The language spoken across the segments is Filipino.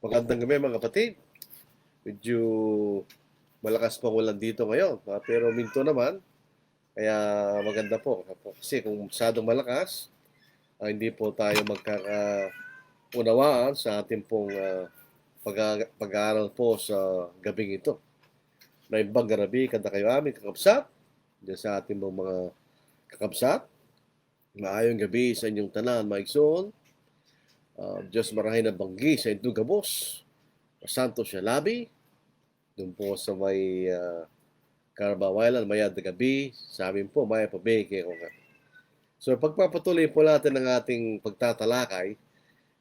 Magandang gabi mga kapatid. Medyo malakas pa ulan dito ngayon. Pero minto naman. Kaya maganda po. Kasi kung masyadong malakas, hindi po tayo magkakaunawaan sa ating pong pag-aaral po sa gabing ito. Na imbang garabi, kada kayo amin kakabsat. Diyan sa ating mga kakabsat. Maayong gabi sa inyong tanan, maigsoon. Diyos marahin na banggi sa inyong gabos. Santo siya labi. Doon po sa may Carabaw mayad na gabi, sa amin po, maya pabeke ko nga. So, pagpapatuloy po natin ang ating pagtatalakay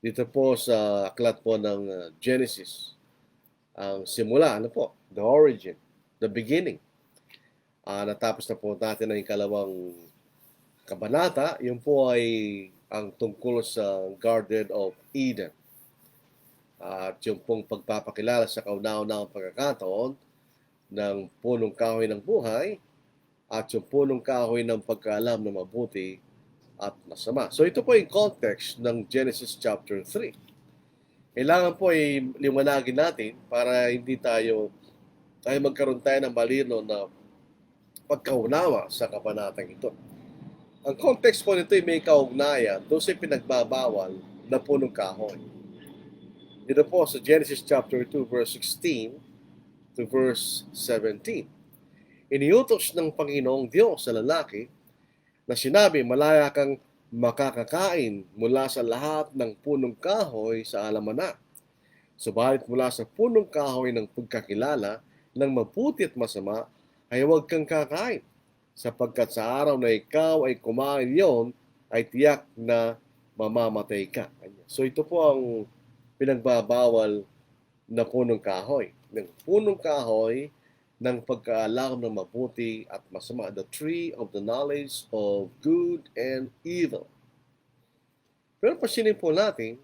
dito po sa aklat po ng Genesis. Ang simula, ano po? The origin, the beginning. Natapos na po natin ang ikalawang kabanata. Yun po ay ang tungkol sa Garden of Eden. At yung pong pagpapakilala sa kauna-unahang pagkakataon ng punong kahoy ng buhay at yung punong kahoy ng pagkaalam na mabuti at masama. So ito po yung context ng Genesis chapter 3. Kailangan po ay liwanagin natin para hindi tayo magkaroon tayo ng malino na pagkaunawa sa kabanatang ito. Ang context po nito ay may kaugnayan doon sa pinagbabawal na punong kahoy. Dito po sa Genesis chapter 2 verse 16 to verse 17. Iniutos ng Panginoong Diyos sa lalaki na sinabi, malaya kang makakakain mula sa lahat ng punong kahoy sa alamana. Subalit mula sa punong kahoy ng pagkakilala ng mabuti at masama ay huwag kang kakain, sapagkat sa araw na ikaw ay kumain yon ay tiyak na mamamatay ka. So ito po ang pinagbabawal na punong kahoy. Ng punong kahoy ng pagkaalam ng mabuti at masama, the tree of the knowledge of good and evil. Pero pasinin po natin,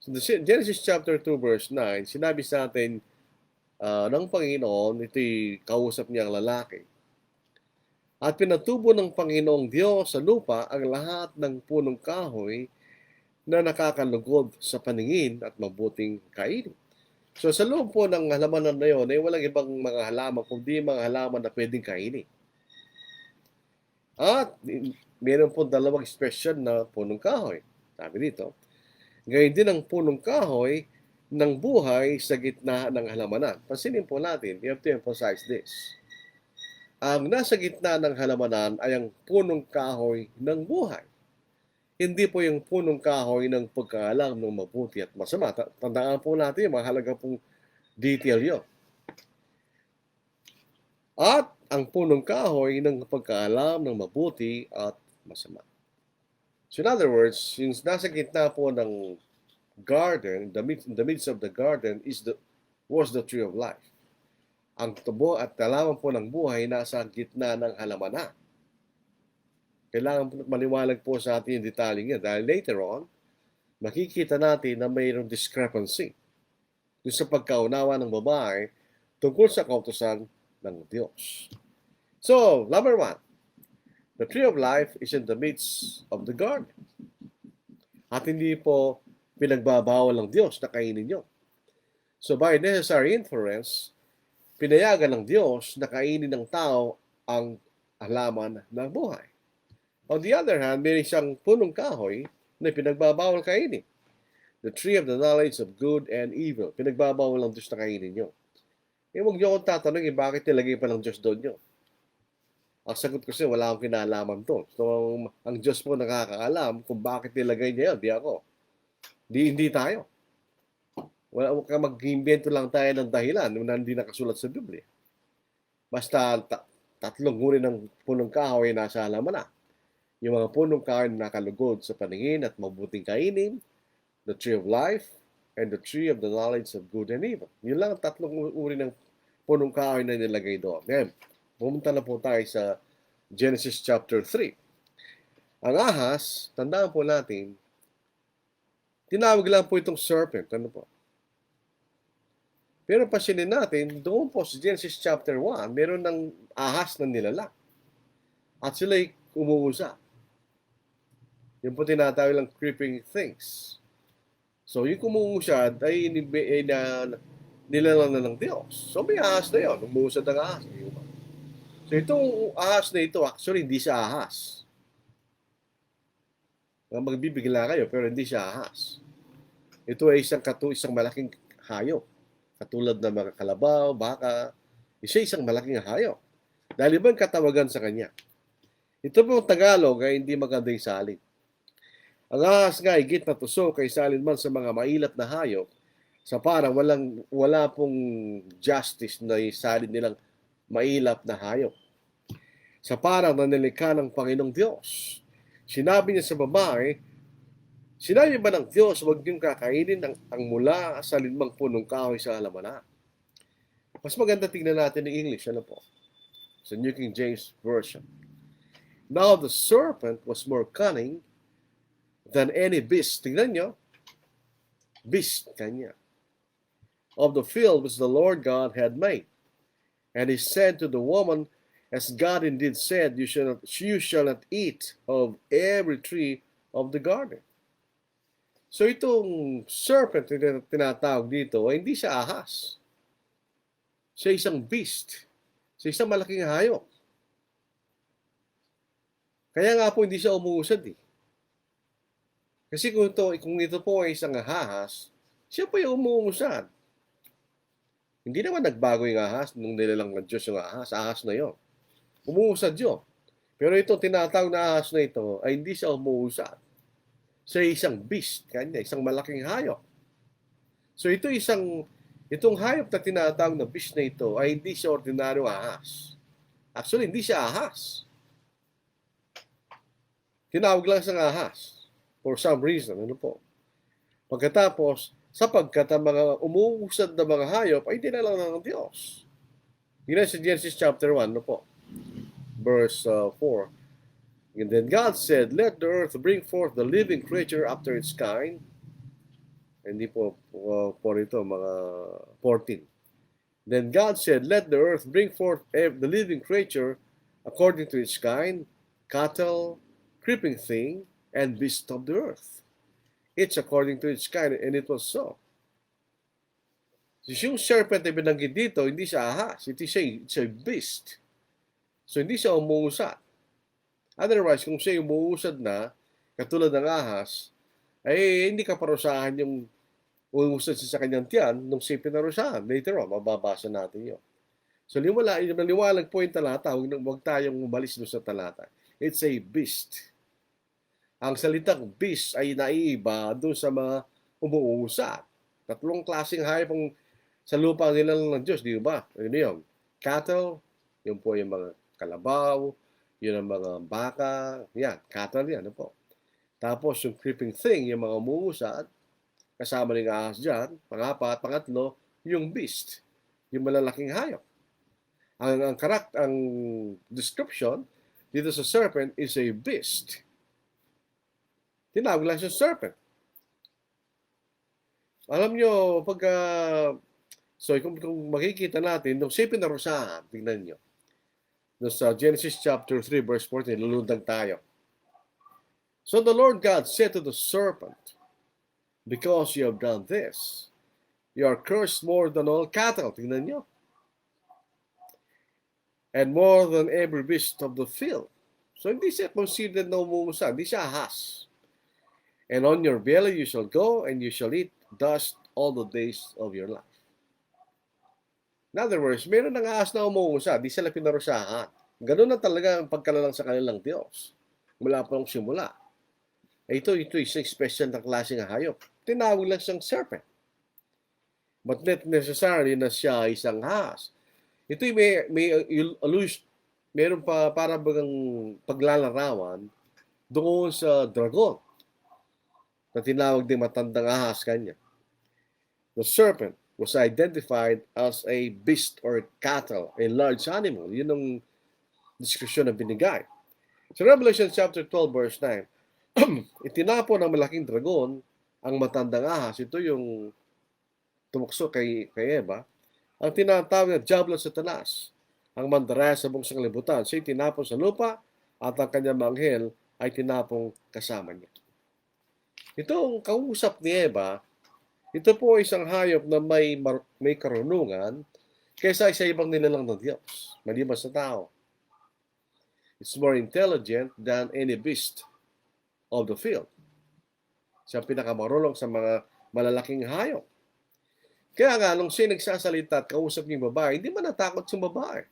so Genesis chapter 2 verse 9, sinabi sa atin ng Panginoon, ito'y kausap niya ang lalaki. At pinatubo ng Panginoong Diyos sa lupa ang lahat ng punong kahoy na nakakalugod sa paningin at mabuting kainin. So sa loob po ng halamanan na yun, ay walang ibang mga halaman, kundi mga halaman na pwedeng kainin. At meron po dalawang expression na punong kahoy. Sabi dito, gayon din ang punong kahoy ng buhay sa gitna ng halamanan. Pansinin po natin, you have to emphasize this. Ang nasa gitna ng halamanan ay ang punong kahoy ng buhay. Hindi po yung punong kahoy ng pagkaalam ng mabuti at masama. Tandaan po natin, mahalaga pong detail yun. At ang punong kahoy ng pagkaalam ng mabuti at masama. So in other words, yung nasa gitna po ng garden, in the midst of the garden was the tree of life. Ang tubo at halaman po ng buhay nasa gitna ng halamanan. Kailangan maliwanag po sa atin yung detalye niya dahil later on, makikita natin na mayroong discrepancy doon sa pagkaunawa ng babae tungkol sa kautusan ng Diyos. So, number 1, the tree of life is in the midst of the garden. At hindi po pinagbabawal ng Diyos na kainin yun. So, by necessary inference, pinayagan ng Diyos na kainin ng tao ang halaman ng buhay. On the other hand, may isang punong kahoy na pinagbabawal kainin. The tree of the knowledge of good and evil. Pinagbabawal ng Diyos na kainin nyo. Huwag niyo akong tatanungin, bakit nilagay pa ng Diyos doon yun? Ang sagot ko siya, wala akong kinalaman doon. So, ang Diyos po nakakaalam kung bakit nilagay niya yun, di ako. Hindi tayo. Wala ka mag-invento lang tayo ng dahilan na hindi nakasulat sa Biblia. Basta tatlong uri ng punong kahoy nasa halaman na. Yung mga punong kahoy na nakalugod sa paningin at mabuting kainin, the tree of life, and the tree of the knowledge of good and evil. Yun lang ang tatlong uri ng punong kahoy na nilagay doon. Ngayon, pumunta na po tayo sa Genesis chapter 3. Ang ahas, tandaan po natin, tinawag lang po itong serpent. Ano po? Pero pasinin natin, doon po sa Genesis chapter 1, meron ng ahas na nilalak. At sila'y umuusap. Yung po tinatawag lang creeping things. So, yung kumuusad ay, nilalang na ng Diyos. So, may ahas na yun. Umuusad ang ahas. So, itong ahas na ito, actually, hindi siya ahas. Magbibigla kayo, pero hindi siya ahas. Ito ay isang malaking hayop. Katulad ng mga kalabaw, baka, isang malaking hayop. Dahil ibang katawagan sa kanya. Ito pong Tagalog ay hindi magandang salin. Ang ahas nga higit na tuso kaysa alinman sa mga mailat na hayop, sa parang wala pong justice na isalin nilang mailap na hayop. Sa parang nanilikha ng Panginoong Diyos. Sinabi niya sa babae, sinabi ba ng Diyos, huwag niyong kakainin ang mula sa linmang punong kahoy sa halamanan? Mas maganda tingnan natin ng English, ano po? Sa New King James Version. Now the serpent was more cunning than any beast. Tingnan nyo. Beast kanya. Of the field which the Lord God had made. And he said to the woman, as God indeed said, you shall not eat of every tree of the garden. So itong serpent na tinatawag dito ay hindi siya ahas. Siya isang beast. Siya isang malaking hayop. Kaya nga po hindi siya umuusad eh. Kasi kung ito po ay isang ahas, siya po yung umuusad. Hindi naman nagbago yung ahas nung nilalang ng Diyos yung ahas. Ahas na yon. Umuusad yun. Pero itong tinatawag na ahas na ito ay hindi siya umuusad. Siya isang beast, kanya, isang malaking hayop. So itong hayop na tinatawag na beast na ito ay hindi siya ordinaryong ahas. Actually, hindi siya ahas. Tinawag lang siyang ahas. For some reason, ano po. Pagkatapos, sapagkat ang mga umuusad na mga hayop ay dinala ng Diyos. Yun sa Genesis chapter 1, ano po. Verse 4. And then God said, let the earth bring forth the living creature after its kind. Hindi po ito, mga 14. Then God said, let the earth bring forth the living creature according to its kind, cattle, creeping thing, and beast of the earth. It's according to its kind, and it was so. Yung serpent na binanggit dito, hindi siya ahas. It's a beast. So, hindi siya umuusad. Otherwise, kung siya umuusad na, katulad ng ahas, ay hindi ka parusahan yung umuusad sa kanyang tiyan nung siya pinarusahan. Later on, mababasa natin yun. So, maliwalag po yung talata. Huwag tayong umalis doon sa talata. It's a beast. Ang salitang beast ay naiiba doon sa mga umuusad. Tatlong klaseng hayop ang sa lupa nila ng Diyos, di ba? Ano yun? Cattle, yun po yung mga kalabaw, yun ang mga baka, yan, cattle yan, ano po. Tapos yung creeping thing, yung mga umuusad, kasama ng ahas dyan, pangapat, pangatlo, yung beast, yung malalaking hayop. Ang description dito sa serpent is a beast. Tinawag lang siya serpent. Alam nyo, kung makikita natin, nung siya pinarusahan, tingnan nyo. Sa Genesis chapter 3, verse 14, lulundag tayo. So the Lord God said to the serpent, because you have done this, you are cursed more than all cattle. Tingnan nyo. And more than every beast of the field. So hindi siya considered na umuusad. Hindi siya ahas. And on your belly you shall go, and you shall eat dust all the days of your life. In other words, meron ng ahas na umuusad, di sila pinarusahan. Ganun na talaga ang pagkalalang sa kanilang Diyos. Mula pa nung simula. Ito isang special na klaseng hayop. Tinawag lang siyang serpent. But not necessarily na siya isang ahas. Ito may allusion, meron pa para bagang paglalarawan doon sa dragon na tinawag din matandang ahas kanya. The serpent was identified as a beast or cattle, a large animal. Yun ang description na binigay. Sa Revelation chapter 12 verse 9, itinapon ng malaking dragon ang matandang ahas. Ito yung tumukso kay Eva. Ang tinatawag na Diablo Satanas, ang mandaraya sa buong sanglibutan. Siya tinapon sa lupa at ang kanyang manghel ay tinapong kasama niya. Itong kausap ni Eva Ito po ay isang hayop na may karunungan kaysa sa ibang nilalang ng Diyos, maliban sa tao. It's more intelligent than any beast of the field. Siya ang pinakamarunong sa mga malalaking hayop. Kaya nga, nung siya nagsasalita at kausap niya yung babae, hindi man natakot yung babae.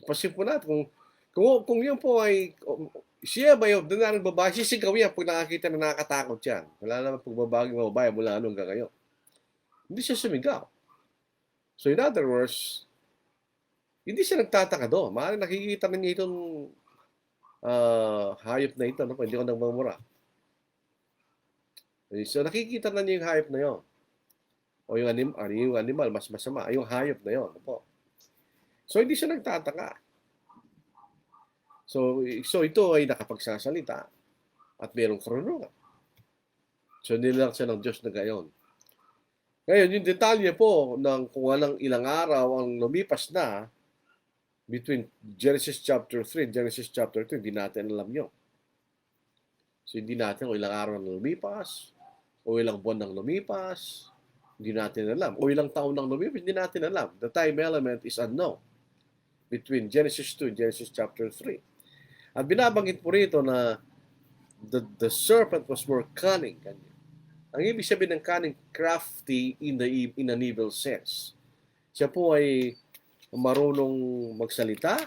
Pasin po natin, kung yun po ay, siya ba yung ordinaryong babae, sisigaw yan pag nakakita na nakakatakot yan. Wala naman pagbabaging babae mula anong hanggang ngayon. Hindi siya sumigaw. So in other words, hindi siya nagtataka doon. Maaaring nakikita na niya itong hayop na ito. No? Hindi ko nagmamura. So nakikita na niya yung hayop na yon. O yung animal, mas masama. Yung hayop na yon. Po. So hindi siya nagtataka. So ito ay nakapagsasalita at mayroong karunungan. So nilang siya ng Diyos na gayon. Ngayon, yung detalye po ng kung ilang araw ang lumipas na between Genesis chapter 3 and Genesis chapter 2, hindi natin alam yun. So hindi natin kung ilang araw nang lumipas, o ilang buwan nang lumipas, hindi natin alam. O ilang taon nang lumipas, hindi natin alam. The time element is unknown between Genesis 2 and Genesis chapter 3. At binabanggit po rito na the serpent was more cunning. Ang ibig sabihin ng cunning, crafty in an evil sense. Siya po ay marunong magsalita,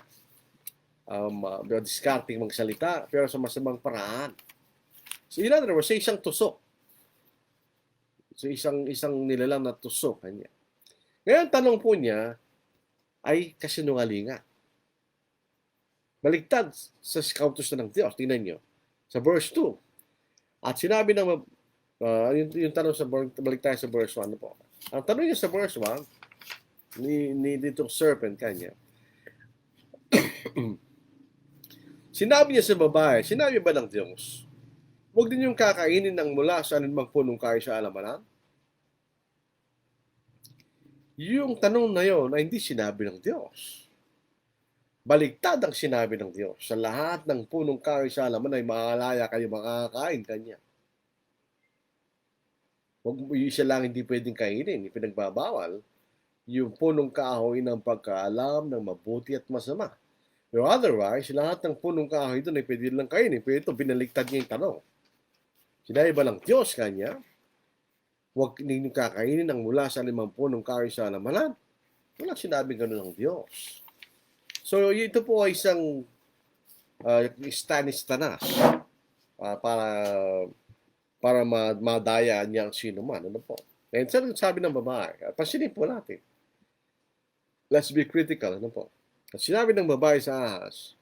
discarding magsalita, pero sa masamang paraan. So in other words, sa isang tusok. So isang nilalang na tusok kanya. Ngayon, tanong po niya ay kasinungalingan. Baligtad sa kautos na ng Diyos. Tingnan nyo. Sa verse 2. At sinabi ng yung tanong balik tayo sa verse 1 po. Ang tanong niya sa verse 1 ni ditong serpent kanya. Sinabi niya sa babae, sinabi ba ng Diyos, huwag din yung kakainin ng mula sa anumang punong kayo sa alamanan? Yung tanong na yon ay hindi sinabi ng Diyos. Baligtad ang sinabi ng Diyos. Sa lahat ng punong kahoy sa halaman ay makalaya kayo makakain kanya. Isa lang hindi pwedeng kainin, ipinagbabawal yung punong kahoy ng pagkaalam ng mabuti at masama. Pero otherwise, lahat ng punong kahoy doon ay pwede lang kainin. Pero ito, binaligtad niya yung tanong. Sinabi ba ng Diyos kanya, huwag ninyong kakainin ang mula sa 5 punong kahoy sa halamanan? Walang sinabi gano'n ng Diyos. So, ito po ay isang stanis-tanas para madaya niya ang sino man. Ano po? And sabi ng babae, pansinin po natin. Let's be critical. Ano po? At sinabi ng babae sa ahas,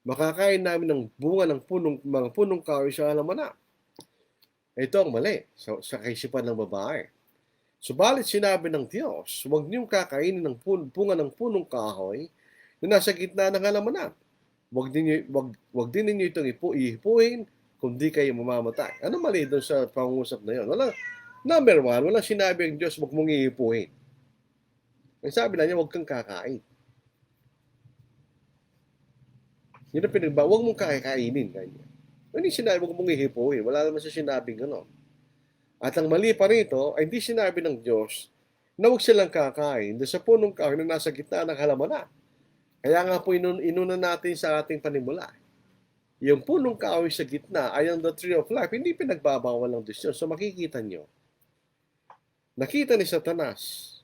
makakain namin ng bunga ng mga punong kahoy sa halamanan. Ito ang mali sa kaisipan ng babae. Subalit sinabi ng Diyos, huwag niyong kakainin ng bunga ng punong kahoy na nasa gitna ng halamanan. Huwag din ninyo itong ihipuin kung di kayo mamamatay. Ano mali doon sa pangungusap na yun? Number 1, walang sinabi ang Diyos, huwag mong ihipuin. Ang sabi na niya, huwag kang kakain. Yun ang huwag mong kakainin. Hindi sinabi, huwag mong ihipuin. Wala naman siya sinabing gano'n. At ang mali pa rito, ay hindi sinabi ng Diyos na huwag silang kakain doon sa punong kahoy na nasa gitna ng halamanan. Kaya nga po inuna natin sa ating panimula. Yung punong kahoy sa gitna ay ang the tree of life, hindi pinagbabawal ng Diyos. So makikita nyo, nakita ni Satanas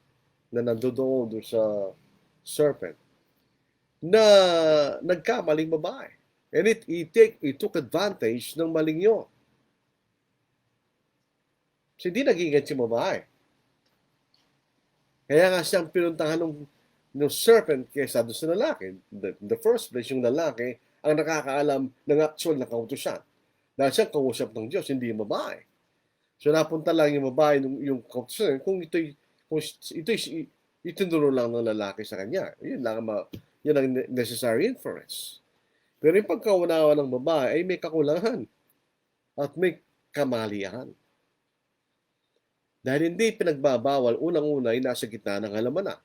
na nandoon doon sa serpent na nagkamaling babae. And he took advantage ng maling yun. So hindi nag-ingat si babae. Kaya nga siyang pinuntahan ng serpent kaysa doon sa lalaki. In the first place, yung lalaki ang nakakaalam ng actual na kautusan. Dahil siyang kausap ng Diyos, hindi yung babae. So napunta lang yung babae, yung kautusan, kung ito'y itinuro lang ng lalaki sa kanya. Yun ang necessary inference. Pero yung pagkaunawa ng babae ay may kakulangan at may kamalian. Dahil hindi pinagbabawal, unang-una ay nasa gitna ng halamanan.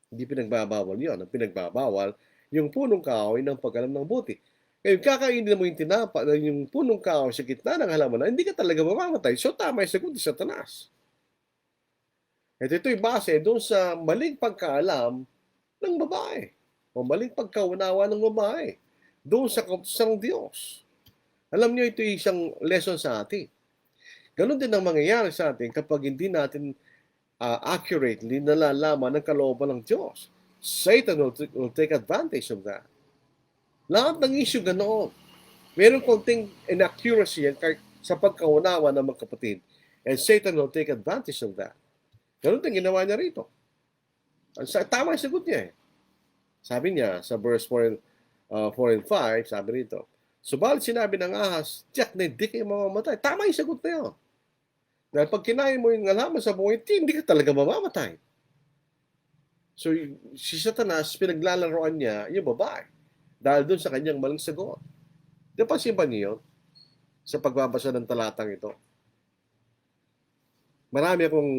Hindi pinagbabawal yun. Ang pinagbabawal, yung punong kahoy ng pag-alam ng buti. Ngayon, kakainin mo yung tinapa, yung punong kahoy sa gitna ng halaman, hindi ka talaga mamamatay. So, tama yung sagot ni Satanas. At ito'y base doon sa maling pagkaalam ng babae o maling pagkaunawa ng babae doon sa kautusan ng Diyos. Alam niyo, ito isang lesson sa atin. Ganon din ang mangyayari sa atin kapag hindi natin accurately nalalaman ang kalooban ng Diyos. Satan will take advantage of that. Lahat ng issue ganoon. Meron konting inaccuracy sa pagkaunawa ng mga kapatid. And Satan will take advantage of that. Ganun din ginawa niya rito. Tama yung sagot niya eh. Sabi niya sa verse 4 and 5, sabi rito, subalit sinabi ng ahas, tiyak na hindi kayo mamamatay. Tama yung sagot na yun. Dahil pag kinain mo yung halaman sa buhay, hindi ka talaga mamamatay. So, si Satanas, pinaglalaroan niya yung babae. Dahil dun sa kanyang maling sagot. Napansin ba niyo sa pagbabasa ng talatang ito? Marami akong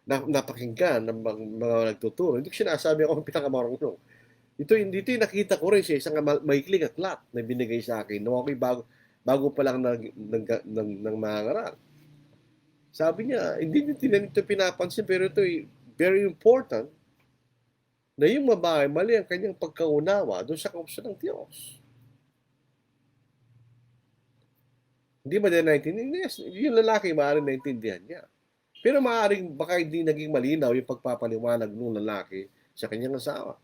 napakinggan ng mga nagtuturo. Hindi ko sinasabi ako ang pinakamarunong. Ito yung nakita ko rin sa isang maikling aklat na binigay sa akin nung ako'y bago pa lang ng mga ngaral. Sabi niya, hindi ito pinapansin, pero ito very important na yung babae, mali ang kanyang pagkaunawa doon sa kautusan ng Diyos. Hindi ba din naintindihan? Yes, yung lalaki maaaring naintindihan niya. Pero maaaring baka hindi naging malinaw yung pagpapaliwanag ng lalaki sa kanyang asawa.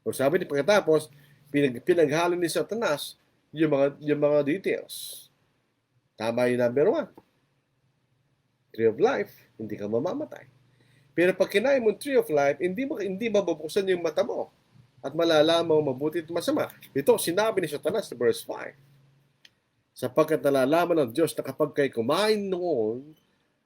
O sabi ni pagkatapos, pinaghalo ni Satanas yung mga details. Tama yung number 1. Tree of life, hindi ka mamamatay. Pero pag kinain mo tree of life, hindi mabubuksan yung mata mo at malalaman mo mabuti at masama. Ito, sinabi ni Satanas sa verse 5. Sapagkat nalalaman ng Diyos na kapag kayo kumain noon,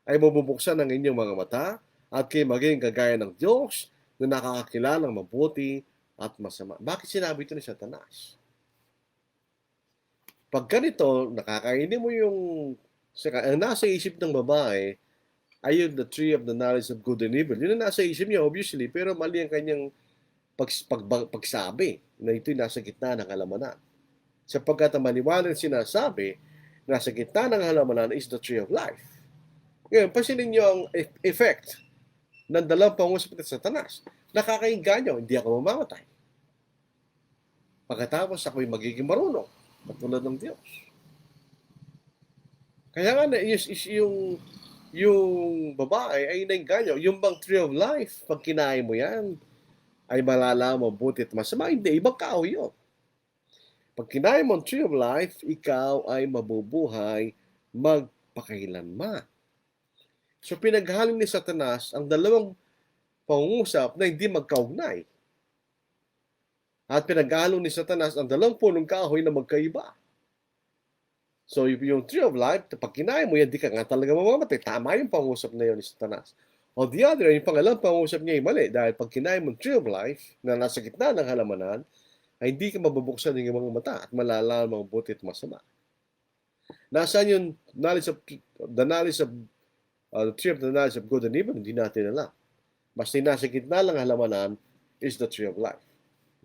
ay mabubuksan ang inyong mga mata at kayo maging kagaya ng Diyos na nakakakilala ng mabuti at masama. Bakit sinabi ito ni Satanas? Pag ganito, nakakainin mo yung ang nasa isip ng babae ay yung the tree of the knowledge of good and evil. Yun ang nasa isip niya, obviously, pero mali ang kanyang pagsabi na ito'y nasa gitna ng halamanan. Sapagkat ang maliwanag sinasabi, nasa gitna ng halamanan is the tree of life. Ngayon, pansinin niyo ang effect ng dalawang pangusap ng Satanas. Nakakainganyo, hindi ako mamamatay. Pagkatapos ako'y magiging marunong, katulad ng Diyos. Kaya nga, yung babae ay nainganyo. Yung bang tree of life, pag kinain mo yan, ay malalaman mabuti at masama. Hindi, ibang kahoy yun. Pag kinain mo ang tree of life, ikaw ay mabubuhay magpakailanman. So pinaghalin ni Satanas ang dalawang pangungusap na hindi magkaugnay. At pinaghalo ni Satanas ang dalawang punong kahoy na magkaiba. So yung tree of life, pag kinain mo yan, di ka nga talaga mamamatay. Tama yung pangusap na yun ni Satanas. O the other, yung pangalang pangusap niya ay mali. Dahil pag kinain mo tree of life na nasa gitna ng halamanan, ay hindi ka mabubuksan ng mga mata at malalaman mga mabuti at masama. Nasaan yung the knowledge of the tree of the knowledge of good and evil? Hindi natin alam. Basta nasa gitna lang halamanan is the tree of life.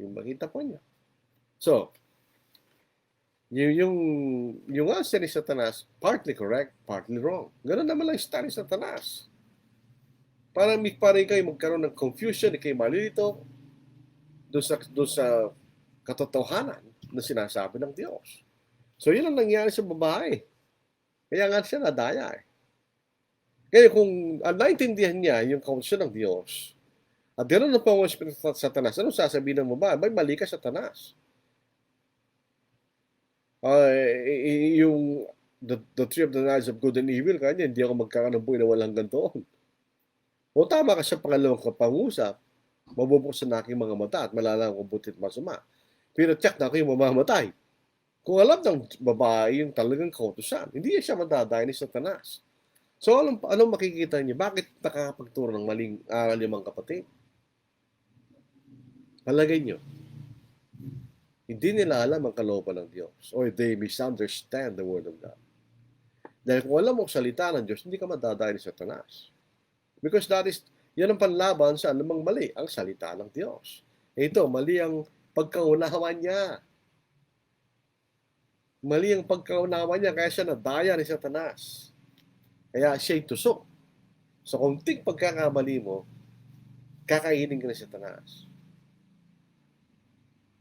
Yung makita po niya. So, yung answer ni Satanas, partly correct, partly wrong. Ganun naman lang yung ni Satanas. Parang kayo magkaroon ng confusion, kayo malilito doon sa katotohanan na sinasabi ng Diyos. So, yun ang nangyari sa babae. Kaya nga siya nadaya eh. Kaya kung naintindihan niya yung kaunsyon ng Diyos, at gano'n na po ang Satanas, anong sasabihin ng babae? May mali ka, Satanas. Yung the tree of the knowledge of good and evil, kanya, hindi ako magkakaroon ng buhay na walang gantoon. O tama ka sa pangalawang kapangusap, mabubuksan na aking mga mata at malalaman kung butit masama. Pero check na ako yung mamamatay. Kung alam ng babae yung talagang kautusan, hindi siya madadaya ni Satanas. So, anong makikita niyo? Bakit nakakapagturo ng maling aral yung mga kapatid? Palagay niyo, hindi nila alam ang kalooban ng Diyos or they misunderstand the Word of God. Dahil kung alam mo salita ng Diyos, hindi ka madadaya ni Satanas. Because yan ang panlaban sa anumang mali, ang salita ng Diyos. Ito, mali ang pagkaunawan niya. Mali ang pagkaunawa niya, kaya siya nadaya ni Satanas. Kaya siya'y tusok. So, kunting pagkakamali mo, kakainin ka ni Satanas.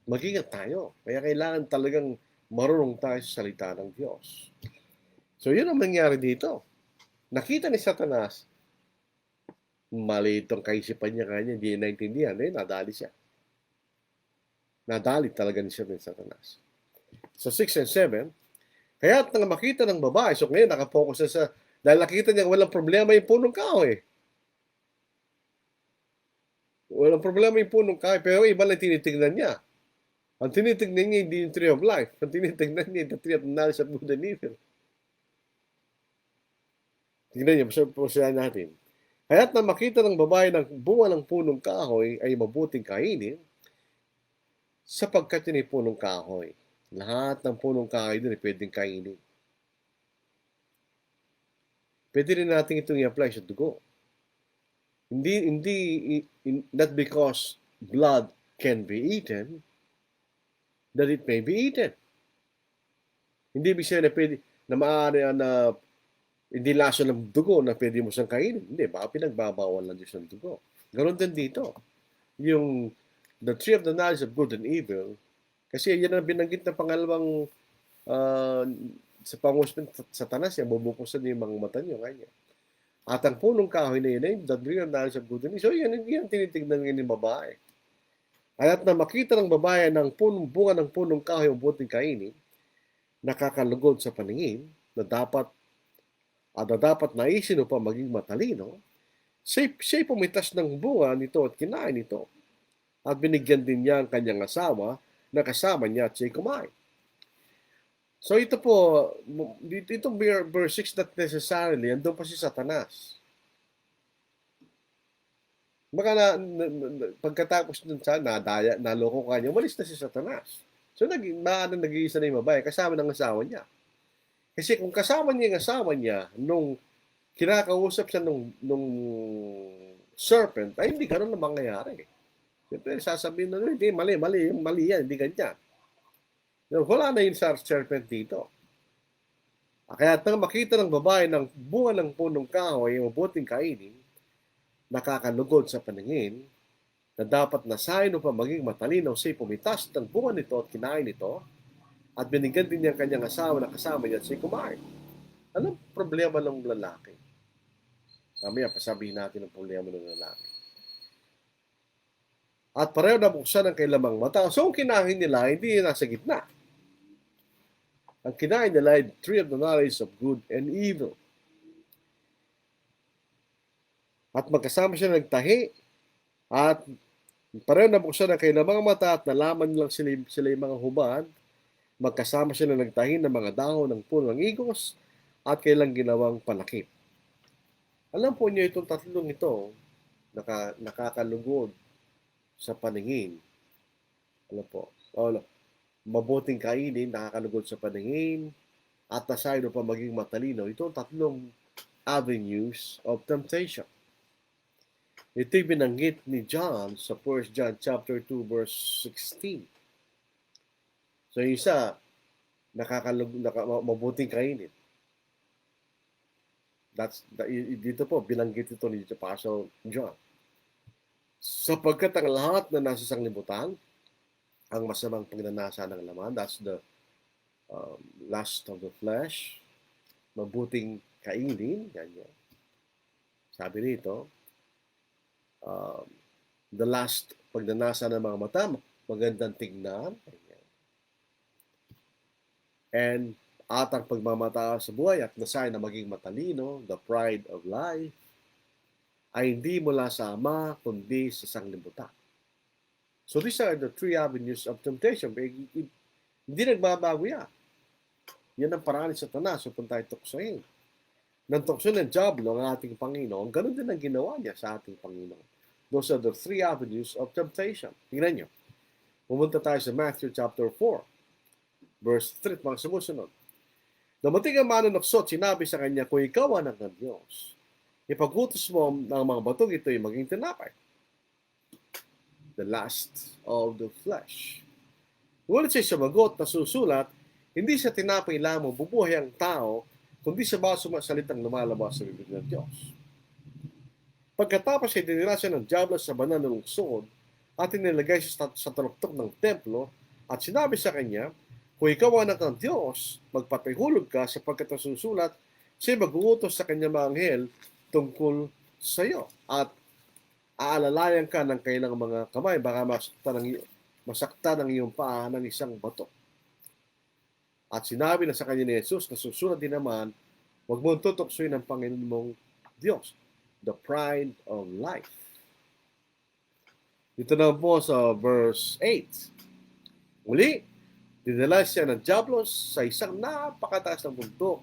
Mag-ingat tayo. Kaya kailangan talagang marunong tayo sa salita ng Diyos. So, yun ang nangyari dito. Nakita ni Satanas, mali itong kaisipan niya kanya, hindi naintindihan. Nadali siya. Nadali talaga siya ni Satanas. So 6 and 7, kaya nang makita ng babae, so ngayon nakapokus na sa, dahil nakita niya walang problema yung punong kahoy. Walang problema yung punong kahoy, pero iba lang tinitignan niya. Ang tinitignan niya hindi yung tree of life. Ang tinitignan niya yung tree of knowledge of good and evil. Tignan niyo, pusayan natin. Kaya't nang makita ng babae ng bunga ng punong kahoy ay mabuting kainin, sapagkat yun ay punong kahoy. Lahat ng punong kahoy doon ay pwedeng kainin. Pwede rin natin itong i-apply sa dugo. Not because blood can be eaten, that it may be eaten. Hindi ibig sabihin na pwede, na maaari na hindi laso ng dugo na pwede mo siyang kainin. Hindi, baka pinagbabawal lang Diyos ng dugo. Ganon din dito. Yung the tree of the knowledge of good and evil, kasi yan ang binanggit na pangalawang sa panguspan sa Satanas, yan, bubukusan yung mga mata niyo, kanya. At ang punong kahoy na yun ay the tree of the knowledge of good and evil. So yan tinitignan ng babae. At na makita ng babae ng bunga ng punong kahoy ang buting kainin, nakakalugod sa paningin, na dapat naisin upang maging matalino, siya'y pumitas ng bunga nito at kinain ito. At binigyan din niya ang kanyang asawa na kasama niya at siya'y kumain. So ito po, itong verse 6 not necessarily, andun pa si Satanas. Baka pagkatapos nun sa nadaya, naloko ka niya, umalis na si Satanas. So nag-iisa na yung babae, kasama ng asawa niya. Kasi kung kasama niya yung asawa niya, nung kinakausap siya nung serpent, ay hindi ganun na mangyayari. Siyempre, sasabihin na, hindi, mali yan, hindi ganyan. Wala na yung serpent dito. Kaya nang makita ng babae ng bunga ng punong kahoy, yung mabuting kainin, nakakalugod sa paningin, na dapat nasayin upang maging matalino, siya'y pumitas ng bunga nito at kinain ito, at binigyan din niya ang kanyang asawa na kasama niya at siya'y kumain. Anong problema ng lalaki? Mamaya, pasabihin natin ang problema ng lalaki. At pareho na buksan ang kailamang mata. So, ang kinain nila, hindi nasa gitna. Ang kinain nila ay tree of the knowledge of good and evil. At magkasama siya nagtahi. At pareho na buksan ang kailamang mata at nalaman nilang sila yung mga hubad. Magkasama sila nagtahi ng mga dahon ng puno ng igos at kailang ginawang panakip. Alam po niyo itong tatlong ito, nakakalugod sa paningin. Alam po, mabuting kainin, nakakalugod sa paningin, at nasayin pa maging matalino. Ito ang tatlong avenues of temptation. Ito'y binanggit ni John sa 1 John chapter 2 verse 16. So yung isa, mabuting kainin. Dito po, binanggit ito ni Apostle John. Sapagkat ang lahat na nasa sanglibutan, ang masamang pagnanasa ng laman, that's the lust of the flesh, mabuting kainin, ganyan. Sabi rito, the lust, pagnanasa ng mga mata, magandang tignan, ganyan. And atang pagmamataas sa buhay at nasayin na maging matalino, the pride of life, ay hindi mula sa Ama, kundi sa sanglibutan. So these are the three avenues of temptation. Hindi nagbabago yan. Yan ang paraan ni Satanas upang tayo tuksoin. Nang tuksoin ng Diablo ang ating Panginoon, ganun din ang ginawa niya sa ating Panginoon. Those are the three avenues of temptation. Tingnan nyo. Pumunta tayo sa Matthew chapter 4. Verse 3, mga sumusunod. Dumating ang manunuksot, sinabi sa kanya, kung ikaw ang ng Diyos, ipagutos mo ng mga batong ito ay maging tinapay. The lust of the flesh. Ngunit siya sumagot na susulat, Hindi sa tinapay lamang bubuhay ang tao, kundi sa bawat sumasalitang lumalabas sa bibig ng Diyos. Pagkatapos ay dinila siya ng Diablo sa banal na lungsod at inilagay siya sa taluktok ng templo at sinabi sa kanya, kung ikaw ang anak ng Diyos, magpatihulog ka sapagkat nasusulat, siya mag-uutos sa kanya mga anghel tungkol sa iyo at aalalayan ka ng kailang mga kamay, baka masaktan ang iyong paa ng isang bato. At sinabi na sa kanya ni Jesus, nasusulat din naman, huwag mong tutuksoin ang Panginoon mong Diyos, the pride of life. Dito na po sa verse 8. Muli, dinala siya ng Diablos sa isang napakataas na bundok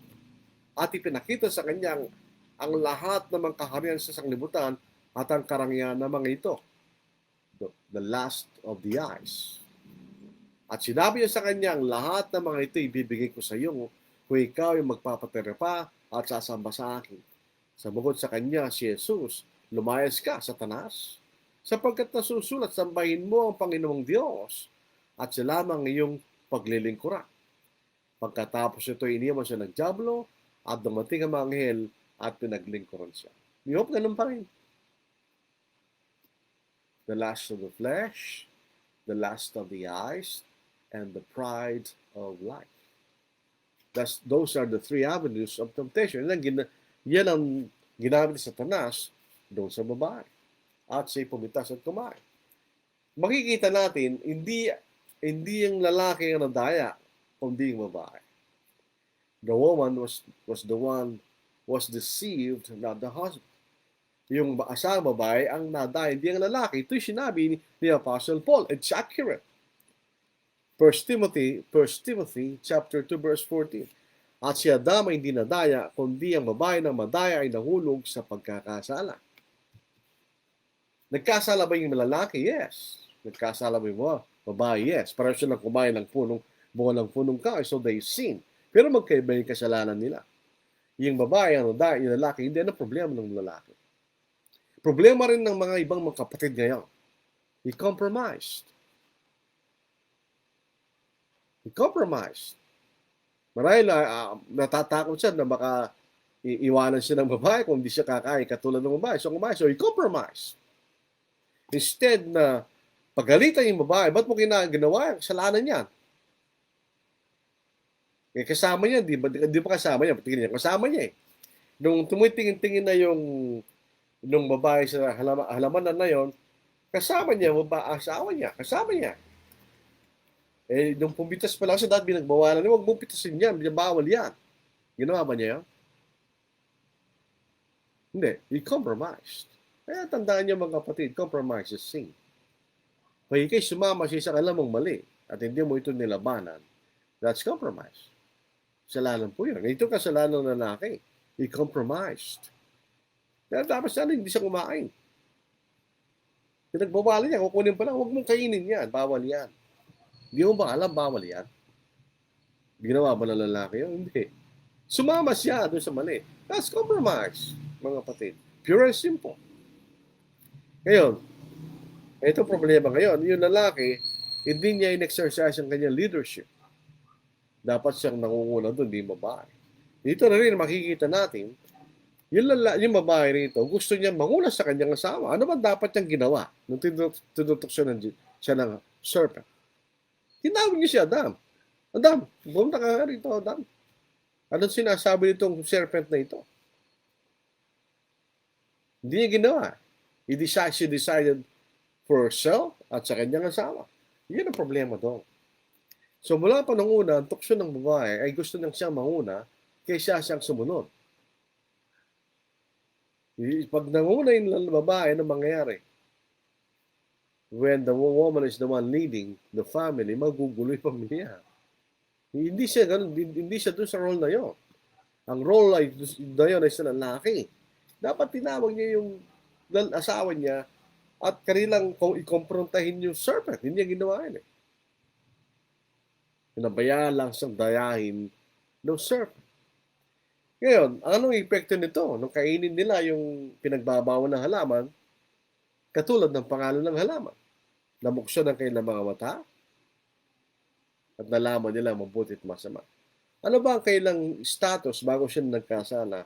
at ipinakita sa kanyang ang lahat ng mga kaharian sa sanglibutan at ang karangyaan ng mga ito. The last of the eyes. At sinabi niya sa kanya, ang lahat ng mga ito ibibigay ko sa iyo kung ikaw ay magpapatira pa at sasamba sa akin. Sabagot sa kanya si Jesus, lumayas ka, Satanas, sapagkat nasusulat, sambahin mo ang Panginoong Diyos at siya lamang iyong paglilingkuran. Pagkatapos ito, iniwan siya ng Diablo at dumating ang mga anghel at pinaglingkuran siya. We hope ganun pa rin. The lust of the flesh, the lust of the eyes, and the pride of life. Those are the three avenues of temptation. Yan ang ginamit ni Satanas doon sa babae. At siya'y pumitas at kumain. Makikita natin, hindi yung lalaki ang nadaya, kundi yung babae. The woman was deceived, not the husband. Yung asang babae ang nadaya, hindi ang lalaki. Ito'y sinabi ni Apostle Paul. It's accurate. 1 Timothy chapter 2 verse 14. At si Adam ay hindi nadaya, kundi ang babae ng madaya ay nahulog sa pagkakasala. Nagkasala ba yung lalaki? Yes. Nagkasala ba yung babae? Yes. Para silang kumain ng bunga ng punong kahoy, so they sin. Pero magkaiba yung kasalanan nila. Yung babae, ang nadaya, yung lalaki, hindi na problema ng lalaki. Problema rin ng mga ibang mga kapatid ngayon. He compromised. Marahil natatakot siya na baka iiwanan siya ng babae kung hindi siya kakain katulad ng babae. So he compromised. Instead na pagalitan yung babae, ba't mo ginawa? Kasalanan niya. Eh, kasama niya, di ba kasama niya? Patingin niya, kasama niya eh. Nung tumitingin-tingin na yung babae sa halamanan na yon, kasama niya, asawa niya, kasama niya. Eh, nung pumitas pa lang siya, dahil binagbawalan niya, huwag mong pitasin yan, bawal yan. Ginawa ba niya yun? Hindi, he compromised. Kaya tandaan niyo mga kapatid, compromise is sin. Kung ikay sumama sa isang alam mong mali, at hindi mo ito nilabanan, that's compromise. Kasalanan po yun. Ito kasalanan ng lalaki. He compromised. Kaya dapat sana hindi siya kumain. Pinagbawalan niya, kukunin pa lang, huwag mong kainin yan, bawal yan. Hindi mo ba alam, bawal yan? Ginawa ba ng lalaki yun? Hindi. Sumama siya doon sa mali. That's compromise, mga kapatid. Pure and simple. Ngayon, ito problema ngayon. Yung lalaki, hindi niya in-exercise ang kanyang leadership. Dapat siyang nangunguna doon, di babae. Dito na rin makikita natin, yung babae rito, gusto niya manguna sa kanyang asawa. Ano ba dapat niyang ginawa nung tinutok siya ng serpent? Tinawag niya si Adam. Adam, pumunta ka rito, Adam. Anong sinasabi nitong serpent na ito? Hindi niya ginawa. She decided for herself at sa kanyang asawa. Yan ang problema doon. So mula pa nung una, ang tukso ng babae ay gusto nang siyang manguna kaysa siyang sumunod. Pag nanguna yung babae, ano mangyayari? When the woman is the one leading the family, magugulo yung pamilya. Hindi siya doon sa role na yun. Ang role na yun ay sa lalaki. Dapat tinawag niya yung asawa niya at kanilang i-confrontahin yung serpent. Hindi niya ginawa yun eh. Pinabayaan lang siyang dayahin ng serpent. Ngayon, anong epekto nito? Nung kainin nila yung pinagbabawan ng halaman, katulad ng pangalan ng halaman. Nabuksan ang kanilang mga mata, at nalaman nila mabuti at masama. Ano ba ang kailang status bago siya nagkasala?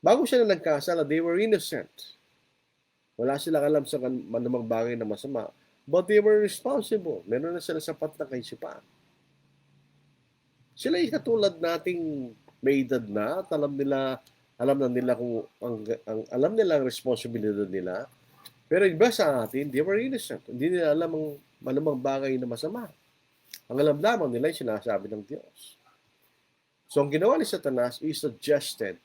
Bago siya nagkasala, they were innocent. Wala silang alam sa manumang bagay na masama. But they were responsible. Meron na sila sapat na kaisipan. Sila ay katulad nating may edad na at alam na nila kung alam nila ang responsibilidad nila. Pero iba sa atin, they were innocent. Hindi nila alam ang manumang bagay na masama. Ang alam lamang nila ay sinasabi ng Diyos. So ang ginawa ni Satanas is suggested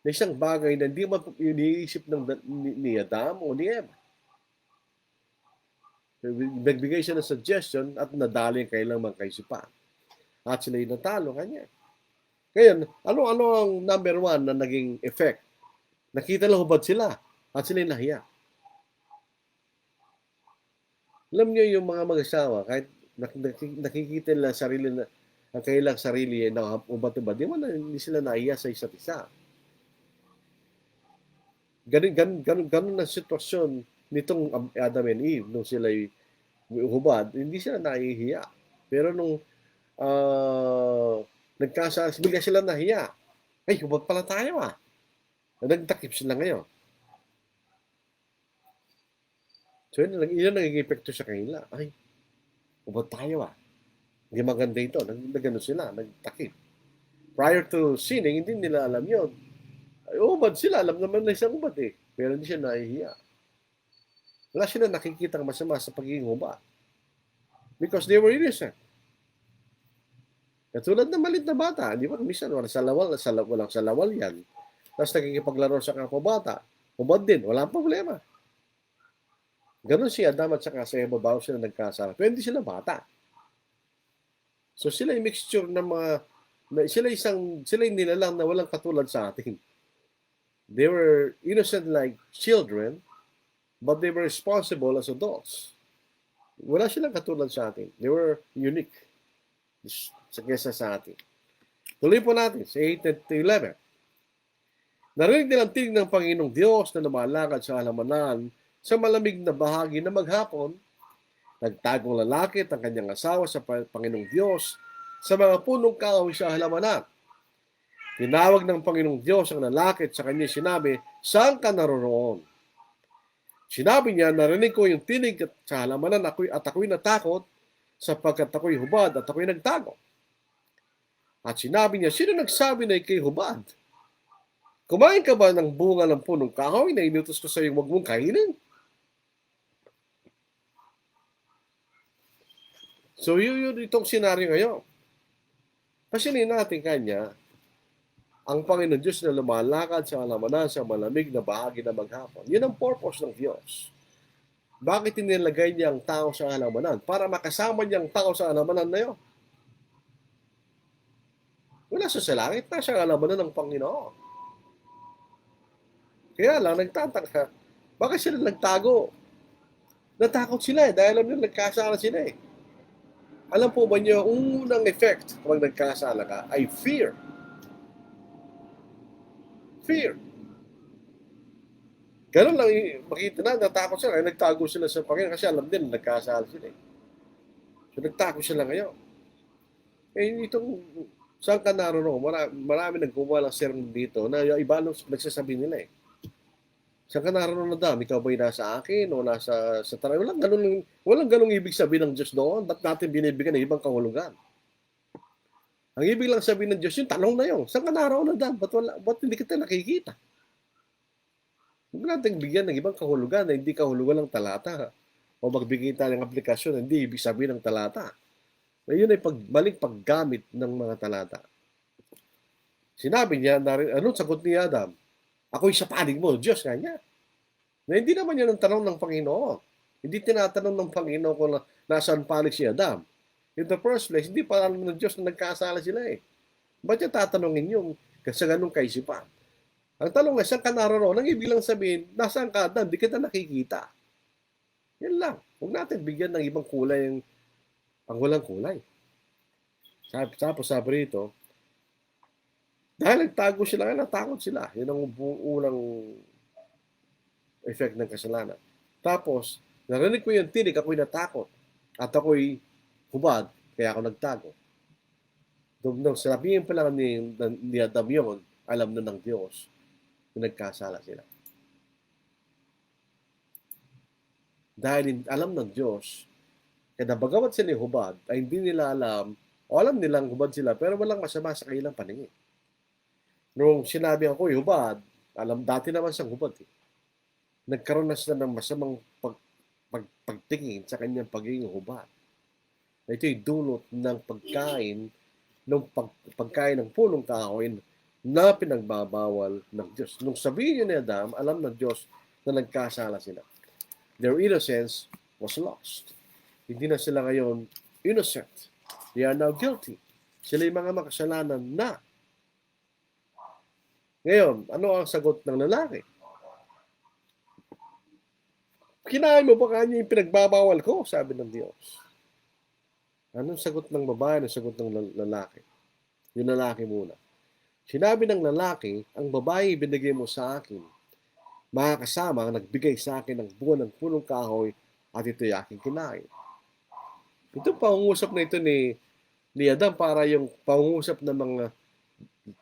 na isang bagay na hindi man iniisip ni Adam o ni Eva. Nagbigay siya ng suggestion at nadali ang kailang mga kaisipan. At sila yung natalo kanya. Ngayon, ano ang number one na naging effect? Nakita lang hubad sila at sila yung nahiya. Alam niyo yung mga mag-asawa, kahit nakikita nila sarili na ang kailang sarili na hubad-hubad, hindi sila nahiya sa isa't isa. Ganun na sitwasyon nitong Adam and Eve nung sila hubad, hindi sila nahihiya. Pero nung nagkasala, bigla sila nahiya. Ay, hubad pala tayo ah. Nagtakip sila ngayon. So yun naging epekto sa kanila. Ay, hubad tayo ah. Hindi maganda ito. Nagano sila, nagtakip. Prior to sinning, hindi nila alam yun. Ay, hubad sila. Alam naman na isang hubad eh. Pero hindi siya nahihiya. Wala sila nakikitang masama sa pagiging hubad. Because they were innocent. Katulad ng maliit na bata, di ba? Minsan, walang salawal yan. Tapos nakikipaglaro sa kapwa bata. Hubad din, walang problema. Ganon si Adam at saka si Eva bago sila nagkasala. Pero hindi sila bata. So sila yung mixture ng mga, sila yung nilalang na walang katulad sa atin. They were innocent like children, but they were responsible as adults. Wala silang katulad sa atin. They were unique kesa sa atin. Tuloy po natin sa 8-11. Narinig nilang tinig ng Panginoong Diyos na lumalakad sa halamanan sa malamig na bahagi na maghapon. Nagtagong lalaki at ang kanyang asawa sa Panginoong Diyos sa mga punong kahoy sa halamanan. Tinawag ng Panginoong Diyos ang lalaki at sa kanya sinabi, "Saan ka naroroon?" Sinabi niya, "Narinig ko yung tinig at sa halamanan at ako'y natakot sapagkat ako'y hubad at ako'y nagtago." At sinabi niya, "Sino nagsabi na ikay hubad? Kumain ka ba ng bunga ng punong kahoy na inutos ko sa iyo huwag mong kainin?" So yun itong senaryo ngayon. Pasinin natin kanya, ang Panginoon Diyos na lumalakad sa halamanan sa malamig na bahagi na maghapon. Yun ang purpose ng Diyos. Bakit inilagay niya ang tao sa halamanan? Para makasama niya ang tao sa halamanan na yun. Wala sa langit, nasa halamanan ng Panginoon. Kaya lang, nagtataka, bakit sila nagtago? Natakot sila dahil alam nila nagkasala sila eh. Alam po ba niyo, unang effect kapag nagkasala ka ay fear. Fear. Ganun lang, makita na, natakot sila. Nagtago sila sa Panginoon kasi alam din, nagkasala sila eh. So nagtago sila ngayon. Eh, itong, saan ka naroon? Marami nagkuha ng sermon dito na iba nung nagsasabi nila eh. Saan ka naroon na dami? Ikaw ba'y nasa akin o nasa sa taray? Walang ganung ibig sabihin ng Diyos doon. Ba't natin binibigyan ng ibang kahulugan? Ang ibig lang sabihin ng Diyos, yung tanong na yun. Saan ka naroon na dami? Ba't hindi kita nakikita? Huwag natin bigyan ng ibang kahulugan na hindi kahulugan ng talata. O magbigay tayo ng aplikasyon na hindi ibig sabihin ng talata. Na yun ay maling paggamit ng mga talata. Sinabi niya, anong sagot ni Adam? Ako'y sa panig mo, Diyos kanya. Na hindi naman yan ang tanong ng Panginoon. Hindi tinatanong ng Panginoon kung nasaan panig si Adam. In the first place, hindi pa alam ng Diyos na nagkasala sila eh. Ba't niya tatanungin yung sa ganung kaisipan? Ang tanong nga, saan ka naroon? Ang ibig lang sabihin, nasaan ka, Adam? Di kita nakikita. Yan lang. Huwag natin bigyan ng ibang kulay ang walang kulay. Sabi rito, dahil nagtago sila, natakot sila. Yun ang unang effect ng kasalanan. Tapos, narinig ko yung tinig, ako'y natakot. At ako'y hubad. kaya ako nagtago. Nung sabihin pa lang ni Adam yun, alam na ng Diyos na nagkasala sila. Dahil alam ng Diyos, kaya bagamat sila hubad, ay hindi nila alam, o alam nilang hubad sila, pero walang masama sa kanilang paningin. Nung sinabi ako, hubad, alam, dati naman siyang hubad. Nagkaroon na sila ng masamang pagtingin sa kanyang pagiging hubad. Ito'y dulot ng pagkain ng punong kahoy na pinagbabawal ng Diyos. Nung sabihin ni Adam, alam ng Diyos na nagkasala sila. Their innocence was lost. Hindi na sila ngayon innocent. They are now guilty. Sila yung mga makasalanan na. Ngayon, ano ang sagot ng lalaki? Kinain mo ba kanya yung pinagbabawal ko? Sabi ng Diyos. Anong sagot ng babae? Anong sagot ng lalaki? Yung lalaki muna. Sinabi ng lalaki, ang babae binigay mo sa akin. Mga kasama ang nagbigay sa akin ng bunga ng punong kahoy at ito'y aking kinain. Itong pangungusap na ito ni Adam para yung pangungusap ng mga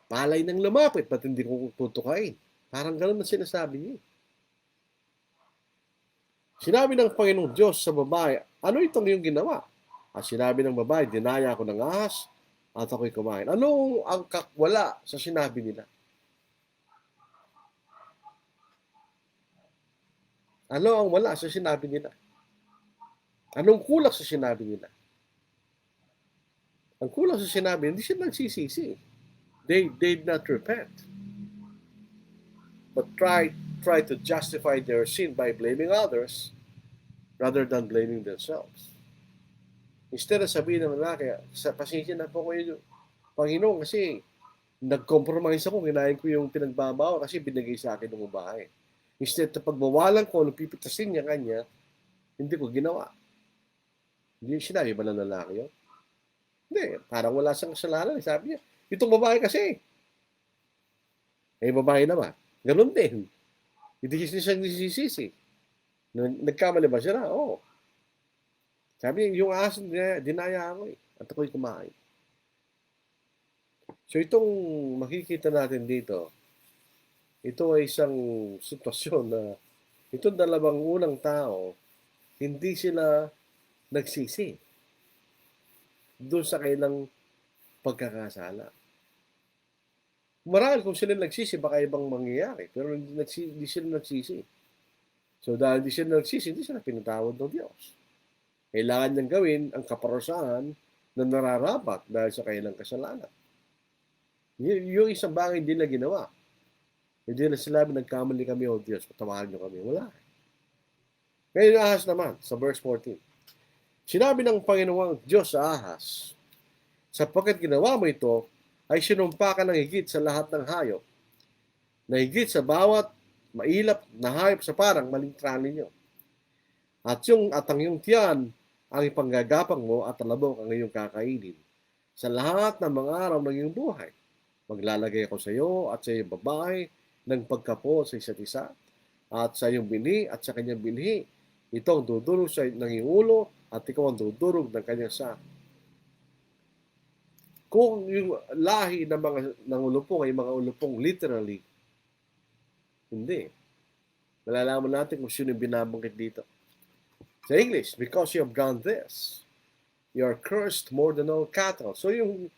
palay ng lumapit, ba't hindi ko tutukain? Parang gano'n na sinasabi niya. Sinabi ng Panginoong Diyos sa babae, ano itong iyong ginawa? At sinabi ng babae, dinaya ako ng ahas at ako'y kumain. Ano ang kakwala sa sinabi nila? Ano ang wala sa sinabi nila? Anong kulang sa sinabi nila? Ang kulang sa sinabi, hindi sila nagsisisi. They did not repent. But try to justify their sin by blaming others rather than blaming themselves. Instead of sabihin ng lalaki, pasensya na po kayo, Panginoon, kasi nag-compromise ako, kinain ko yung pinagbabawa kasi binigay sa akin ng babae. Instead na pagbawalan ko, nung pipitasin niya kanya, hindi ko ginawa. Hindi sinabi ba ng lalaki yun? Hindi, parang wala siyang kasalanan. Sabi niya, itong babae kasi. Eh, babae naman. Ganun din. Hindi siya nagsisisi. Nagkamali ba siya na? Oo. Sabi niya, yung ahas, dinaya ako eh. At ako'y kumain. So itong makikita natin dito, ito ay isang sitwasyon na itong dalawang unang tao, hindi sila nagsisi doon sa kailang pagkakasala. Marahil kung sila nagsisi, baka ibang mangyayari. Pero hindi sila nagsisi. So dahil hindi sila nagsisi, hindi sila pinatawad ng Diyos. Kailangan niyang gawin ang kaparusahan na nararapat dahil sa kailang kasalanan. Yung isang bagay hindi na ginawa. Hindi na sila nagkamali kami, O Diyos, patawarin niyo kami. Wala. Ngayon ahas naman, sa verse 14. Sinabi ng Panginoong Diyos sa ahas, sapagkat ginawa mo ito, ay sinumpa ka ng higit sa lahat ng hayop, na higit sa bawat mailap na hayop sa parang malingtraan ninyo. At ang iyong tiyan ang ipanggagapang mo at talabok ang iyong kakainin. Sa lahat ng mga araw ng iyong buhay, maglalagay ako sa iyo at sa iyong babae ng pagkapo sa isa't isa, at sa iyong binhi at sa kanyang binhi. Ito ang dudurog sa ng iyong ulo at ikaw ang dudurog ng kanyang sa. Kung yung lahi ng mga ng ulupong ay mga ulupong literally, hindi. Malalaman natin kung sino yung binabanggit dito. Sa English, because you have done this, you are cursed more than all cattle. So yung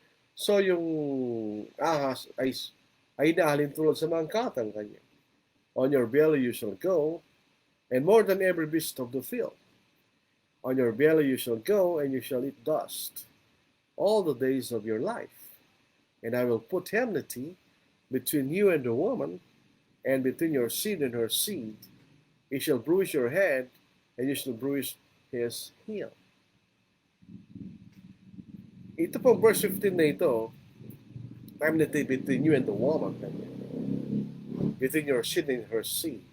ahas ay nahalin tulad sa mga katang kanya. On your belly you shall go, and more than every beast of the field. On your belly you shall go, and you shall eat dust all the days of your life. And I will put enmity between you and the woman, and between your seed and her seed. He shall bruise your head, and you shall bruise his heel. Ito po, verse 15 na ito, enmity between you and the woman, between your seed and her seed.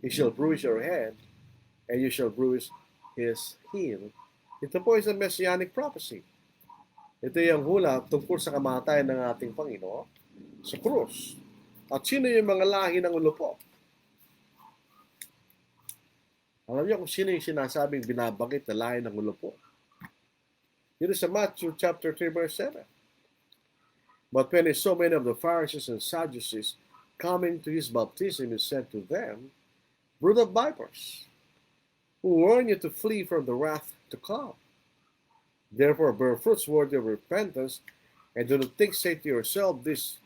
He shall bruise your head, and you shall bruise his heel. Ito po is a messianic prophecy. Ito yung hula tungkol sa kamatayan ng ating Panginoon sa krus. At sino yung mga lahi ng ulupo? Alam niyo kung sino yung sinasabing binabanggit na lahi ng ulupo? It is in Matthew chapter 3, verse 7. But when he saw many of the Pharisees and Sadducees coming to his baptism, he said to them, Brood of vipers, who warn you to flee from the wrath to come. Therefore bear fruits worthy of repentance, and do not think, say to yourself, this.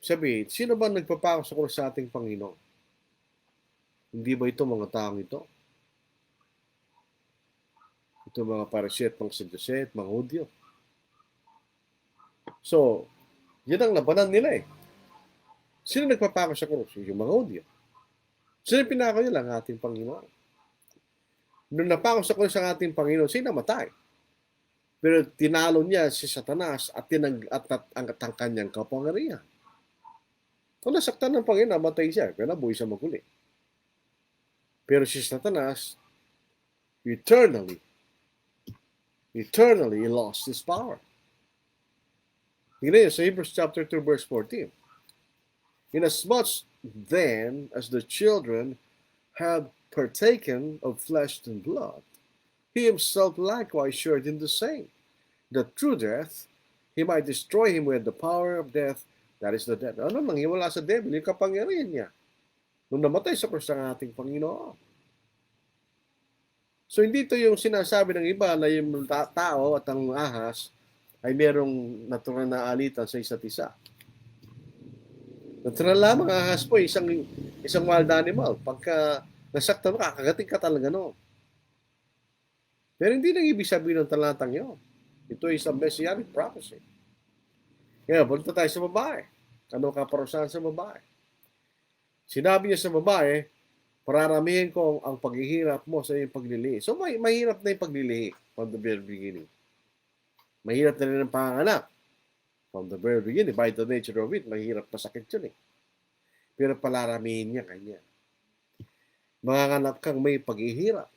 Sabihin, sino ba nagpapako sa krus sa ating Panginoon? Hindi ba ito mga taong ito? Ito mga Pariseo at mga Sadduceo at mga Hudyo. So, yan ang labanan nila eh. Sino nagpapako sa krus? Yung mga Hudyo. Sino pinako nila ang ating Panginoon? Nung napako sa krus ang ating Panginoon, sino namatay? Pero tinalo niya si Satanas at ang kanyang kapangyarihan. Kung nasaktan ng Panginoon, namatay siya. Pero nabuhay siya maguli. Pero si Satanas, eternally lost his power. Tingnan niyo sa Hebrews chapter 2, verse 14. Inasmuch then as the children have partaken of flesh and blood, he himself likewise shared in the same, that through death he might destroy him with the power of death, that is the death. Ano nangiwala sa devil? Yung kapangyarihan niya. Nung namatay sa krus ng ating Panginoon. So hindi ito yung sinasabi ng iba na yung tao at ang ahas ay merong natural na alitan sa isa't isa. Natural lamang ahas po, isang wild animal. Pagka nasaktan mo, kakagating ka talaga noon. Pero hindi nang ibig sabihin ng talatang yun. Ito ay isang messianic prophecy. Kaya, punta tayo sa babae. Ano kaparusahan sa babae? Sinabi niya sa babae, pararamihin ko ang paghihirap mo sa iyong paglilihi. So, mahirap na yung paglilihi from the very beginning. Mahirap na rin ang panganganak from the very beginning. By the nature of it, mahirap, masakit yun eh. Pero palaramihin niya kanya. Manganganak kang may paghihirap.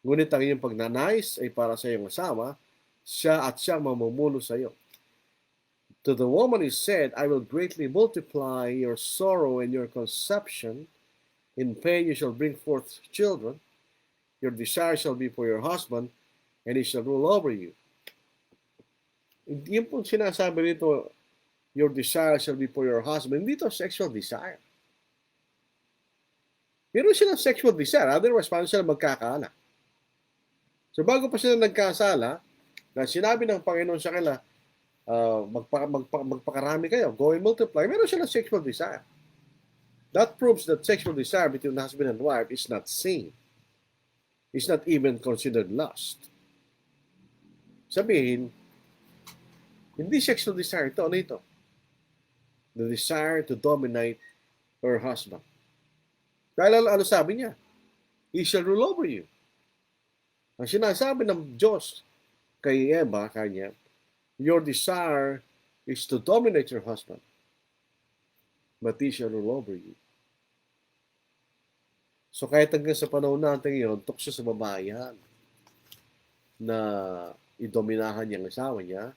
Ngunit ang iyong pagnanais ay para sa iyong asawa, siya at siyang mamumuno sa iyo. To the woman he said, I will greatly multiply your sorrow and your conception. In pain you shall bring forth children. Your desire shall be for your husband, and he shall rule over you. Hindi po sinasabi nito, your desire shall be for your husband. Hindi ito sexual desire. Pero silang sexual desire. Otherwise, paano sila magkakaanak? So bago pa sila nagkasala, na sinabi ng Panginoon sa kanila, magpakarami kayo, go and multiply, meron silang sexual desire. That proves that sexual desire between husband and wife is not sin. It's not even considered lust. Sabihin, hindi sexual desire ito. Ano ito? The desire to dominate her husband. Dahil ano sabi niya? He shall rule over you. Ang sinasabi ng Diyos kay Eva, kanya, your desire is to dominate your husband, but he shall rule over you. So kahit hanggang sa panahon natin ngayon, tukso sa babae yan, na idominahan niya ang asawa niya,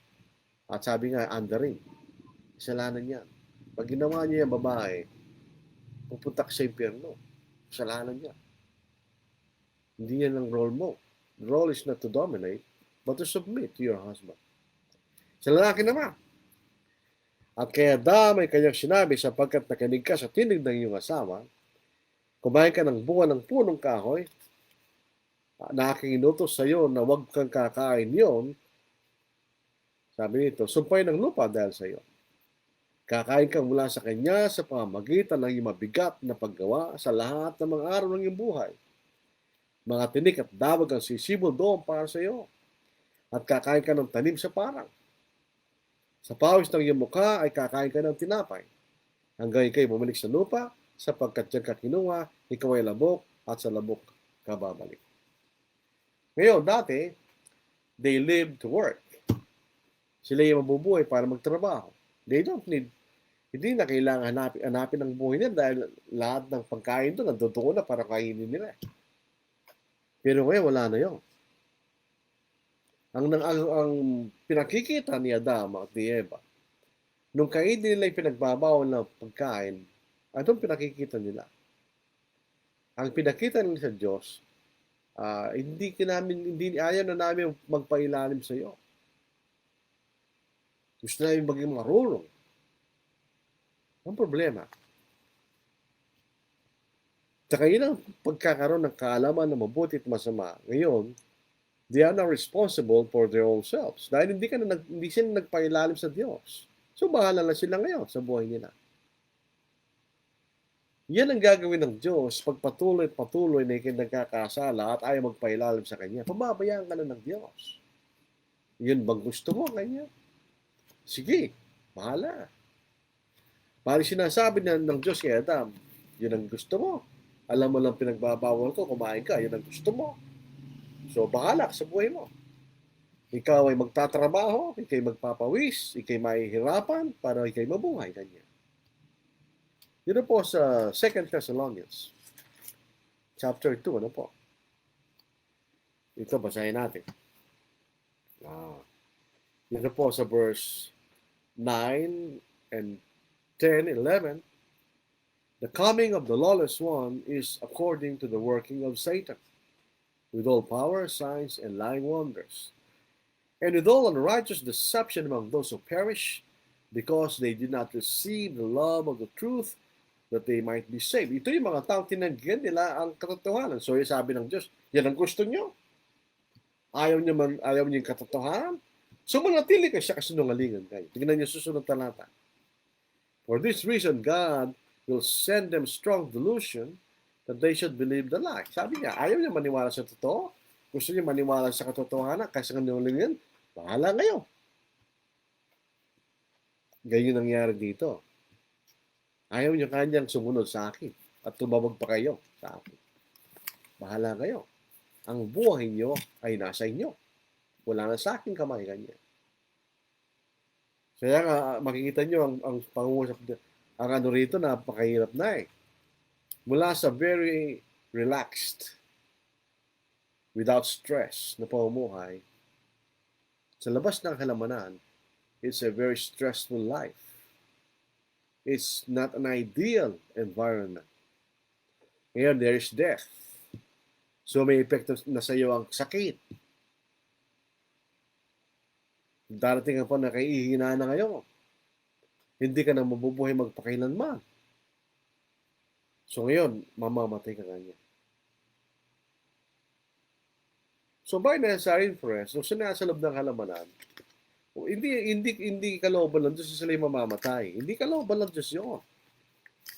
at sabi nga, undering, kasalanan niya. Pag ginawa niya yung babae, pupunta ka sa impyerno. Kasalanan niya. Hindi yan ang role mo. The role is not to dominate, but to submit to your husband. Sa lalaki naman. At kaya may kanyang sinabi, sapagkat nakinig ka sa tinig ng iyong asawa, kumain ka ng bunga ng punong kahoy, na aking inutos sa iyo na huwag kang kakain yon, sabi nito, sumpay ng lupa dahil sa iyo. Kakain kang mula sa kanya sa pamamagitan ng iyong mabigat na paggawa sa lahat ng mga araw ng iyong buhay. Mga tinik at dawag ang sisibol doon para sa iyo. At kakain ka ng tanim sa parang. Sa pawis ng iyong mukha ay kakain ka ng tinapay. Hanggang ikay bumalik sa lupa, sapagkat diyan ka kinuha, ikaw ay labok, at sa labok ka babalik. Ngayon, dati, they live to work. Sila yung mabubuhay para magtrabaho. They don't need, hindi na kailangan hanapin ang buhay nila dahil lahat ng pagkain doon, nandoon na para kainin nila. Pero ngayon, wala na yun. Ang pinakikita ni Adam at ni Eva, nung kainin nila yung pinagbabawal na pagkain, anong pinakikita nila? Ang pinakita nila sa Diyos Hindi ayaw na namin magpailalim sa iyo. Gusto namin maging marunong. Ang problema. Tsaka yun ang pagkakaroon ng kaalaman na mabuti at masama. Ngayon, they are now responsible for their own selves. Dahil hindi sila nagpailalim sa Diyos. So, bahala na sila ngayon sa buhay nila. Yan ang gagawin ng Diyos pag patuloy na nagkakasala at ayaw magpailalim sa Kanya. Pababayaan ka na ng Diyos. Yun bang gusto mo, Kanya? Sige, bahala. Parang sinasabi ng Diyos kay Adam, yun ang gusto mo. Alam mo lang pinagbabawal ko, kumain ka, yun ang gusto mo. So, bahala ka sa buhay mo. Ikaw ay magtatrabaho, ikay magpapawis, ikay mahihirapan para ikay mabuhay. Kanya. Yun po sa 2 Thessalonians, chapter 2, ano po? Ito, basahin natin. Yun po sa verse 9 and 10, 11. The coming of the lawless one is according to the working of Satan, with all power, signs, and lying wonders, and with all unrighteous deception among those who perish, because they did not receive the love of the truth, that they might be saved. Ito yung mga taong tinanggihan nila ang katotohanan. So, yung sabi ng Diyos, yan ang gusto nyo. Ayaw nyo yung katotohanan. So, manatili kayo sa kasinungalingan kayo. Tingnan nyo susunod talata. For this reason, God will send them strong delusion that they should believe the lie. Sabi niya, ayaw niya maniwala sa totoo. Gusto niya maniwala sa katotohanan kasi kasinungalingan. Bahala ngayon. Ganyan nangyari dito. Ayaw niyo kanyang sumunod sa akin at tumawag pa kayo sa akin. Bahala kayo. Ang buhay niyo ay nasa inyo. Wala na sa aking kamay kanya. Kaya nga, makikita niyo ang pangungusap, ang ano rito, napakahirap na eh. Mula sa very relaxed, without stress na pamumuhay, sa labas ng halamanan, it's a very stressful life. It's not an ideal environment. Ngayon, there is death. So, may epekto na sa iyo ang sakit. Darating ka pa na kaihina na ngayon. Hindi ka na mabubuhay magpakailanman. So, ngayon, mamamatay ka kanya. So, by necessary inference, nung sinasa loob ng halamanan, hindi kalooban ng Diyos sila yung mamamatay. Hindi kalooban ng Diyos yun.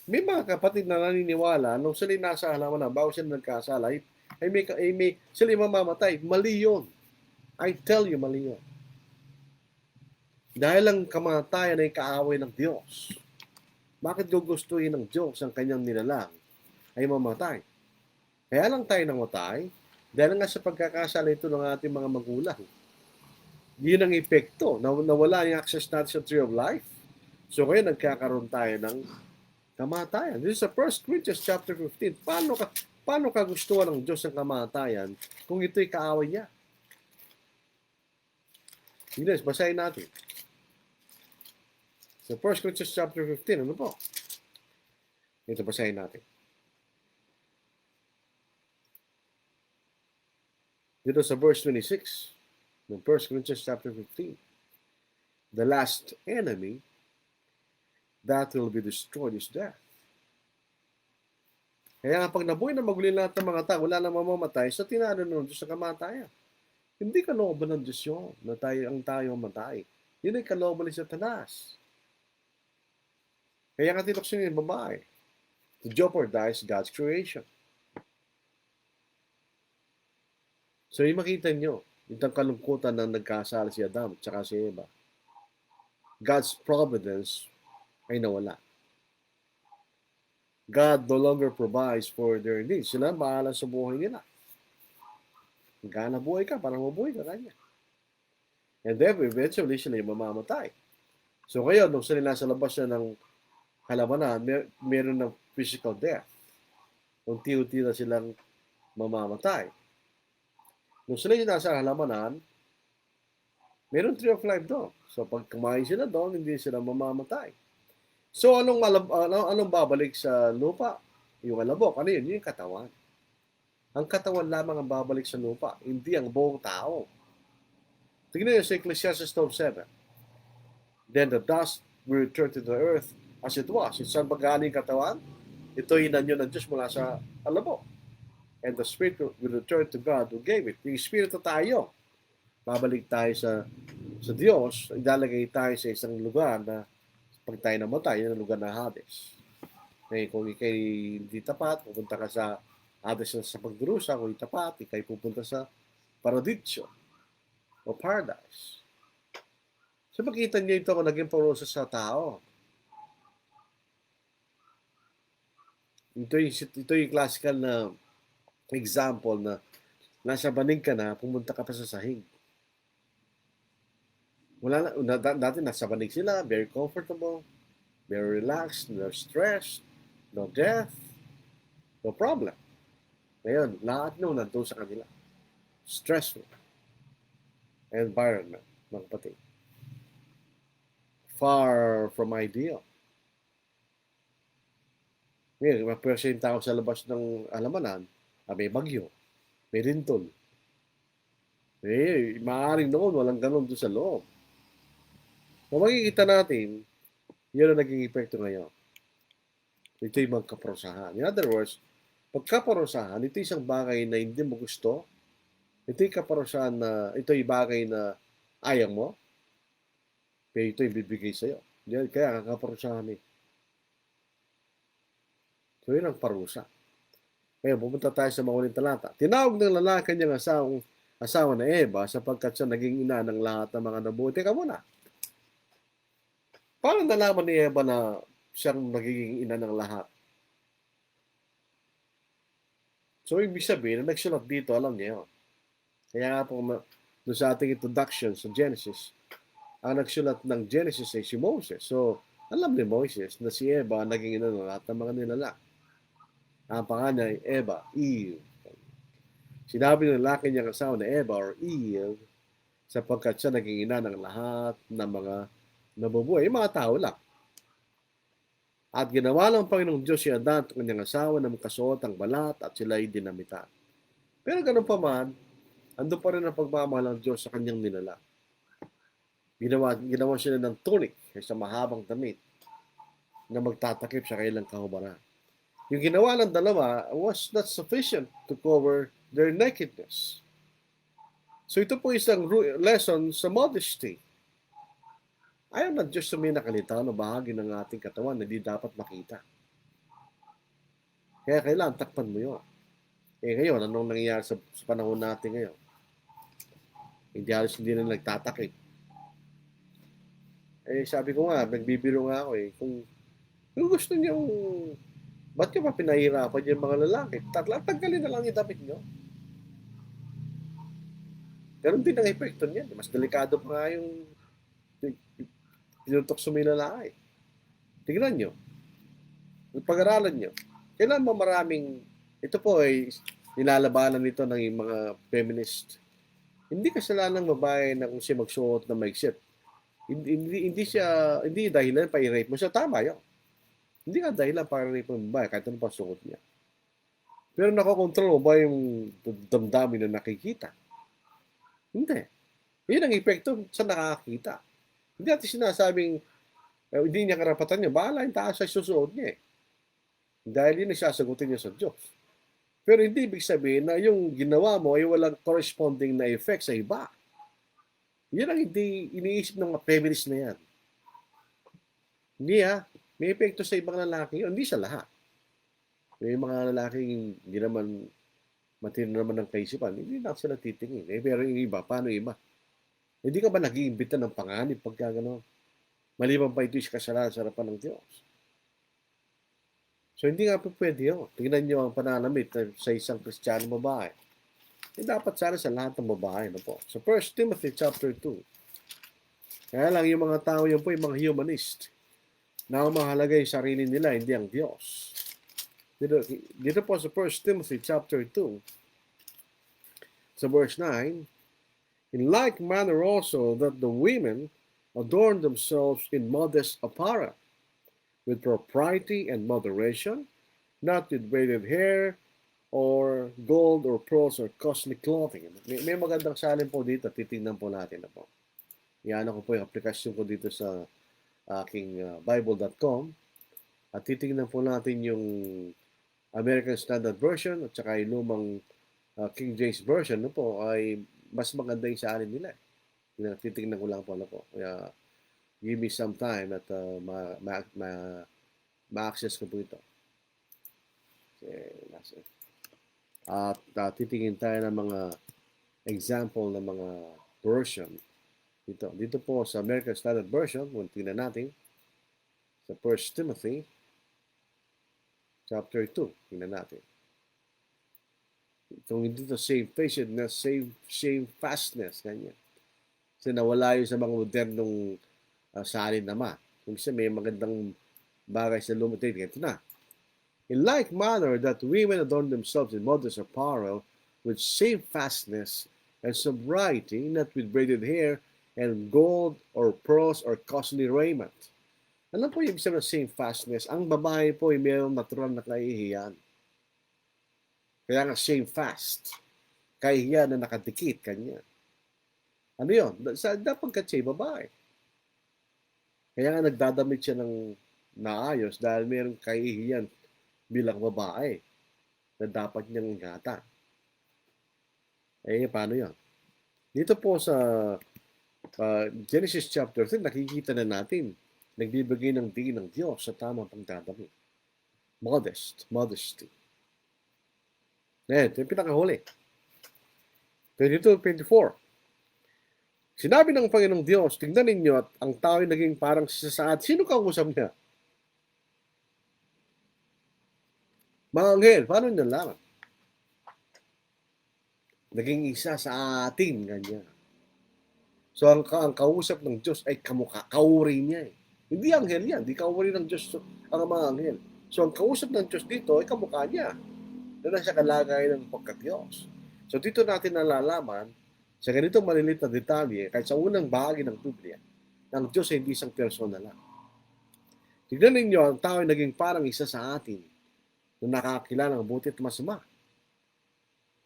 May mga kapatid na naniniwala nung sila nasa halamanan, bago sila nagkasala, sila yung mamamatay. Mali yun. I tell you, mali yun. Dahil ang kamatayan ay kaaway ng Diyos. Bakit gugustuhin ng Diyos ang kanyang nilalang ay mamatay? Kaya lang tayo namatay dahil nga sa pagkakasala ito ng ating mga magulang. Yun ang epekto. Nawala yung access natin sa tree of life. So ngayon nagkakaroon tayo ng kamatayan. This is sa 1 Corinthians chapter 15. Paano ka gustuhan ng Diyos ang kamatayan kung ito'y kaaway niya? Ines, basahin natin. Sa 1 Corinthians chapter 15, ano po? Ito, basahin natin. Dito sa verse 26 ng 1 Corinthians chapter 15. The last enemy that will be destroyed is death. Kaya pag nabuhay na maguli lahat ng mga tao, wala na mamamatay, so tinalo ng Diyos sa kamatayan. Hindi kalooban ng Diyos yun na tayo mamatay. Yun ay kalooban ni Satanas. Kaya nga tinukso niya yung babae to jeopardize God's creation. So yung makita nyo, itong kalungkutan ng nagkasala si Adam at saka si Eva. God's providence ay nawala. God no longer provides for their needs. Sila bahala sa buhay nila. Hanggang nabuhay ka, parang mabuhay ka kanya. And then eventually sila yung mamamatay. So ngayon, nung sila nasa labas na ng halamanan, meron ng physical death. Unti-unti na silang mamamatay. Nung sila yung nasa halamanan, meron tree of life doon. So pag kumain sila doon, hindi sila mamamatay. So anong babalik sa lupa? Yung alabok. Ano yun? Yung katawan. Ang katawan lamang ang babalik sa lupa, hindi ang buong tao. Tingnan niyo sa Ecclesiastes 12:7. Then the dust will return to the earth as it was. Saan ba galing katawan? Ito inanyo ng Diyos mula sa alabo. And the spirit will return to God who gave it. Yung espiritu tayo. Babalik tayo sa Diyos. Ilalagay tayo sa isang lugar na pag tayo namatay, yun ang lugar na Hades. Eh, kung ikay hindi tapat, pupunta ka sa Hades sa pagdurusa. Kung hindi tapat, ikay pupunta sa Paradiso o Paradise. So makita niyo ito kung naging parusa sa tao. Ito yung classical na example na nasa banig ka na, pumunta ka pa sa sahig. Wala na, dati nasa banig sila, very comfortable, very relaxed, no stress, no death, no problem. Ngayon, lahat nung nandun sa kanila. Stressful environment, mga kapatid. Far from ideal. Ngayon, mapwersa yung tao sa labas ng alamanan, may bagyo, may rintol. Maaaring noon, walang ganun doon sa loob. Kung makikita natin, yun ang naging epekto ngayon. Ito yung magkaparusahan. In other words, pagkaparusahan, ito isang bagay na hindi mo gusto. Ito yung kaparusahan na, ito yung bagay na ayaw mo. Pero ito yung bibigay sa'yo. Kaya kakaparusahan eh. So, yun ang parusa. Ngayon, pupunta tayo sa mauling talata. Tinawag ng lalaki niyang asawa na Eva sapagkat siya naging ina ng lahat ng mga nabuhay. Teka muna. Paano nalaman ni Eva na siyang nagiging ina ng lahat? So, ibig sabihin, na nagsulat dito, alam niya yun. Kaya nga po, doon sa ating introduction sa Genesis, ang nagsulat ng Genesis ay si Moses. So, alam ni Moses na si Eva naging ina ng lahat ng mga nilalaki. Ang pangalan ay Eva, Eve. Sinabi ng lalaki niyang asawa na Eva or Eve sapagkat siya naging ina ng lahat ng mga nabubuhay. Yung mga tao lang. At ginawa ng Panginoong Diyos si Adan at kanyang asawa na magkasuot ang balat at sila ay dinamitan. Pero ganun pa man, ando pa rin ang pagmamahal ng Diyos sa kanyang ninala. Ginawa sila ng tunic, sa mahabang damit na magtatakip sa kailang kahubaran. Yung ginawa ng dalawa was not sufficient to cover their nakedness. So ito po isang lesson sa modesty. Ayaw ng Diyos sa may nakalitaw na bahagi ng ating katawan na di dapat makita. Kaya kailangan takpan mo yun. Ngayon, anong nangyayari sa panahon natin ngayon? Hindi na nagtatakip. Sabi ko nga, nagbibiro nga ako kung gusto niyo, ba't nyo pa pinahirapan yung mga lalaki? Tanggalin na lang yung damit nyo. Ganon din ang epekto niyan. Mas delikado pa nga yung pinutok sa mga lalaki. Tignan nyo. Pag-aralan nyo. Kailan mo maraming, ito po ay nilalabanan nito ng mga feminist. Hindi kasalanan ng babae na kung siya magsuot na maigsit. Hindi dahilan pa i-rape mo siya. Tama yun. Hindi ka dahilan para rin po babae kahit ano pa suot niya. Pero nakokontrol mo ba yung damdamin na nakikita? Hindi. Yun ang epekto sa nakakita. Hindi natin sinasabing hindi niya karapatan niya. Bahala yung taas sa susuot niya eh. Dahil yun ang sasagutin niya sa Diyos. Pero hindi ibig sabihin na yung ginawa mo ay walang corresponding na effect sa iba. Yan ang hindi iniisip ng mga feminist na yan. Hindi may epekto sa ibang lalaki. Hindi sa lahat. May mga lalaking hindi naman matino naman ng kaisipan. Hindi na sila titingin. Pero yung iba, paano iba? Hindi ka ba nag-iimbita ng panganib pagka gano'n? Maliban pa ito sa kasalanan sa harapan ng Diyos. So hindi nga po pwede yun. Tingnan nyo ang pananamit sa isang Kristiyano babae. Dapat sana sa lahat ng babae. No po? So 1 Timothy chapter 2. Kaya lang yung mga tao yun po, yung mga humanist, na ang mahalaga yung sarili nila, hindi ang Diyos. Dito po sa 1 Timothy chapter 2, sa verse 9, in like manner also that the women adorn themselves in modest apparel, with propriety and moderation, not with braided hair, or gold or pearls or costly clothing. May magandang salin po dito. Titingnan po natin na po. Yan ako po yung aplikasyon ko dito sa aking Bible.com. At titingnan po natin yung American Standard Version at saka yung lumang King James Version no po ay mas maganda yung sa alin nila. Titingnan ko lang po na po. Kaya give me some time at ma-access ko po ito. At titingin tayo ng mga example ng mga version dito po sa American Standard Version. Kung tingnan natin sa 1 Timothy chapter 2, tingnan natin. Itong dito shamefacedness, shamefastness, ganyan. Kasi nawala yun sa mga modernong salin naman. Kung isa may magandang bagay sa lumutay, ito na. In like manner that women adorn themselves in modest apparel with shamefastness and sobriety, not with braided hair and gold or pearls or costly raiment. Alam po yung ibig sabihin ng shamefastness? Ang babae po ay mayroong natural na kahihiyan. Kaya nga shamefast. Kahihiyan na nakadikit kanya. Ano yun? Dapat kasi babae. Kaya nga nagdadamit siya ng naayos dahil mayroong kahihiyan bilang babae na dapat niyang ingatan. Paano yun? Dito po sa Genesis chapter 3, nakikita na natin nagbibigay ng diin ng Diyos sa tamang pagdadamit. Modesty. Ito yung pinakahuli. 22-24. Sinabi ng Panginoong Diyos, tingnan ninyo at ang tao ay naging parang sasaad. Sino kausap niya? Mga anghel, paano nyo nalaman? Naging isa sa atin, ganyan. So, ang kausap ng Diyos ay kamukha, kauri niya eh. Hindi anghel yan, hindi kauri ng Diyos ang mga anghel. So, ang kausap ng Diyos dito ay kamukha niya. Na nasa kalagayan ng pagka-Diyos. So, dito natin nalalaman, sa ganitong maliliit na detalye, kahit sa unang bahagi ng Biblia, ang Diyos ay hindi isang persona lang. Tignan ninyo, ang tao ay naging parang isa sa atin na nakakilala ng buti at masama.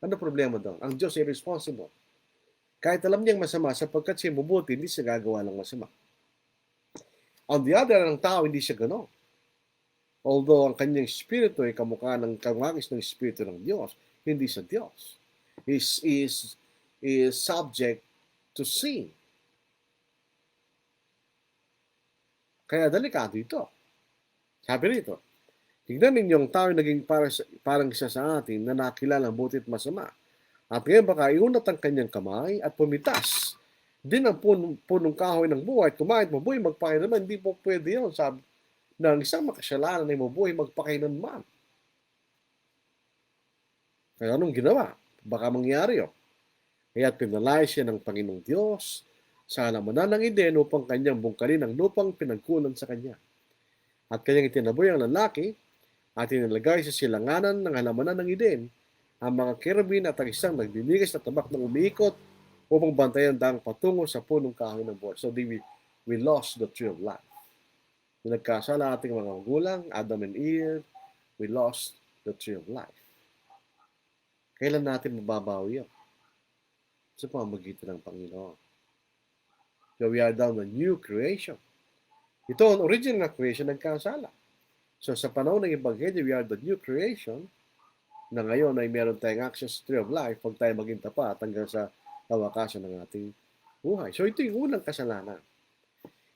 Ano problema doon? Ang Diyos ay responsible. Kahit alam niyang masama, sapagkat siya mabuti, hindi siya gagawa ng masama. On the other, ang tao, hindi siya gano'n. Although ang kanyang espiritu ay kamukha ng kamangis ng espiritu ng Diyos, hindi sa Diyos. Is subject to sin. Kaya delikado ito. Sabi rito, tignan ninyong tao naging parang isa sa atin na nakilala ang buti at masama. At ngayon baka iunat ang kanyang kamay at pumitas din ang punong kahoy ng buhay at kumain mabuhay magpakailanman. Hindi po pwede yun. Sabi ng isang makasalanan ay mabuhay magpakailanman. Kaya anong ginawa? Baka mangyari yun. Kaya pinalay siya ng Panginoong Diyos sa halamanan ng Eden upang kanyang bungkalin ang lupang pinagkunan sa kanya. At kanyang itinaboy ang lalaki at inilagay sa silanganan ng halamanan ng Eden ang mga kerubin at ang isang nagbibigas na tabak na umiikot upang bantayan dang patungo sa punong kahoy ng buhay. So we lost the tree of life. Nagkasala ating mga magulang, Adam and Eve, we lost the tree of life. Kailan natin mababawi yun? Sa pamamagitan ng Panginoon. So we are down the new creation. Ito ang original na creation nagkasala. So sa panahon ng Ebanghelyo, we are the new creation na ngayon ay meron tayong access to tree of life pag tayo maging tapat hanggang sa kawakasan ng ating buhay. So ito yung unang kasalanan.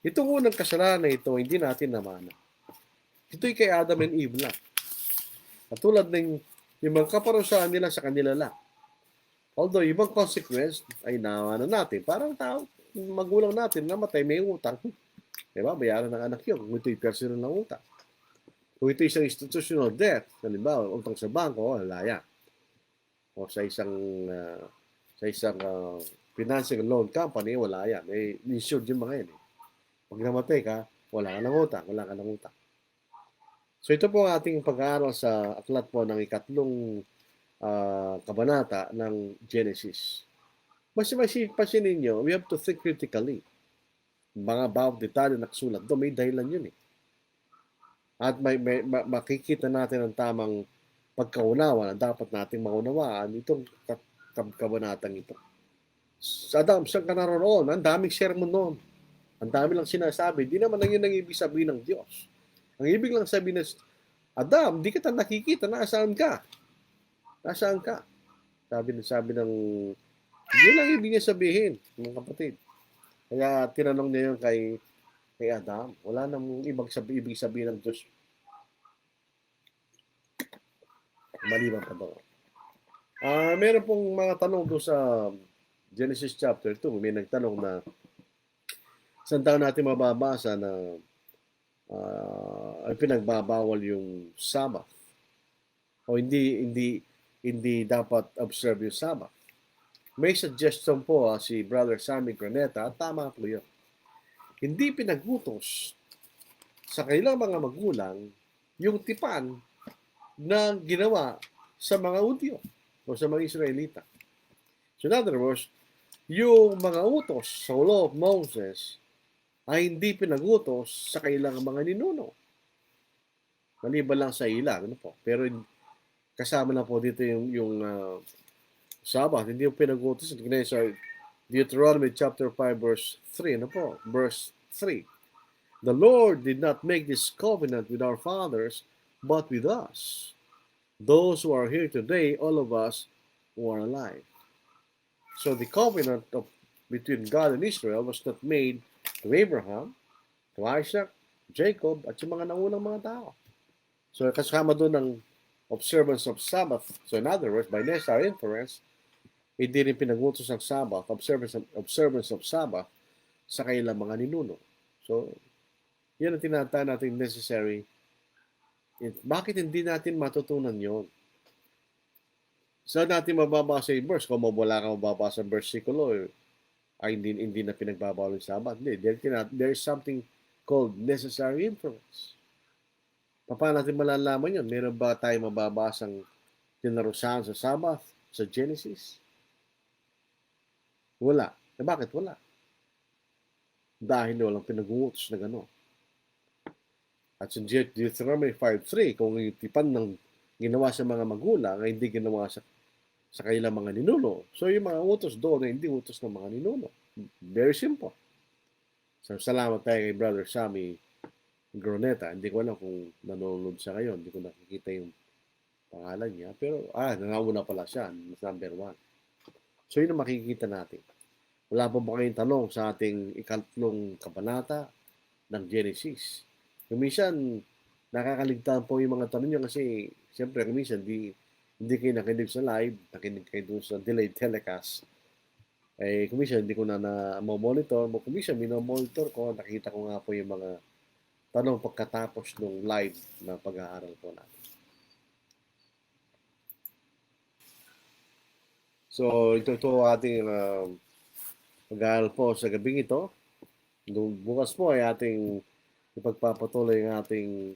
Itong unang kasalanan na ito, hindi natin namana. Ito'y kay Adam and Eve lang. Katulad ng yung mga kaparusahan nila sa kanila lang. Although, ibang consequence ay nawanan natin. Parang tao, magulang natin, namatay, may utang. Diba? Bayaran ng anak yun. Kung ito'y personal na utang. Kung ito'y isang institutional debt, halimbawa, utang sa bangko, halaya. O sa isang financing loan company, wala yan. May insured yung mga yan. Pag namatay ka, wala ka ng utang. So ito po ang ating pag-aaral sa aklat po ng ikatlong kabanata ng Genesis. Mas pansinin ninyo, we have to think critically. Mga bawat detalye na nakasulat doon, may dahilan yun eh. At makikita natin ang tamang pagkaunawa na dapat nating maunawaan itong kabanatang ito. Sa Adam, saan ka naroon? Ang daming sermon noon. Ang dami lang sinasabi. Di naman yun ang ibig sabihin ng Diyos. Ang ibig lang sabihin ng Adam, di kita nakikita. Nasaan ka? Nasaan ka? Sabi ng yun lang ibig niya sabihin, mga kapatid. Kaya tinanong niya yun kay Adam. Wala namang ibig sabihin ng Diyos. Maliban pa doon. Meron pong mga tanong doon sa Genesis chapter 2. May nagtanong na saan daw natin mababasa na ay pinagbabawal yung Sabbath. O hindi dapat observe yung Sabbath. May suggestion po si Brother Sammy Graneta at tama po yun. Hindi pinagutos sa kailang mga magulang yung tipan na ginawa sa mga Hudyo o sa mga Israelita. So in other words, yung mga utos sa law of Moses ay hindi pinagutos sa kailang mga ninuno. Maliban lang sa ilang, ano po. Pero kasama na po dito yung Sabbath, hindi yung pinagutos. Tignan sa Deuteronomy chapter 5 verse 3, ano po? Verse 3. The Lord did not make this covenant with our fathers, but with us. Those who are here today, all of us who are alive. So the covenant between God and Israel was not made to Abraham, to Isaac, Jacob, at yung mga naunang mga tao. So kasama doon ng observance of Sabbath. So in other words, by necessary inference, hindi rin pinagutos ang Sabbath, observance of Sabbath sa kailang mga ninuno. So, yan ang tinatawag natin necessary. Bakit hindi natin matutunan yon? Saan natin mababasa yung verse? Kung wala ka mababasa ang versikulo, ay hindi na pinagbabawal yung Sabbath. Hindi. There is something called necessary inference. Paano natin malalaman yun? Meron ba tayo mababasang tinarusahan sa Sabbath, sa Genesis? Wala. Bakit wala? Dahil walang pinag-uutos na gano'n. At sa Deuteronomy 5.3, kung yung tipan ng ginawa sa mga magulang ay hindi ginawa sa kailang mga ninuno. So yung mga utos doon ay hindi utos ng mga ninuno. Very simple. So salamat tayo kay Brother Sammy Graneta. Hindi ko alam kung nanonood siya ngayon. Hindi ko nakikita yung pangalan niya. Pero, nangauna pala siya. Number 1. So, yun ang makikita natin. Wala pa ba kayong tanong sa ating ikatlong kabanata ng Genesis? Kuminsan, nakakaligtaan po yung mga tanong niya kasi, siyempre, kuminsan, hindi kayo nakinig sa live, nakinig kayo doon sa delayed telecast. Kuminsan, hindi ko na monitor. Kuminsan, minomonitor ko, nakita ko nga po yung mga tanong pagkatapos ng live na pag-aaral po natin. So, ito ating pag-aaral po sa gabing ito. Bukas po ay ating ipagpapatuloy ang ating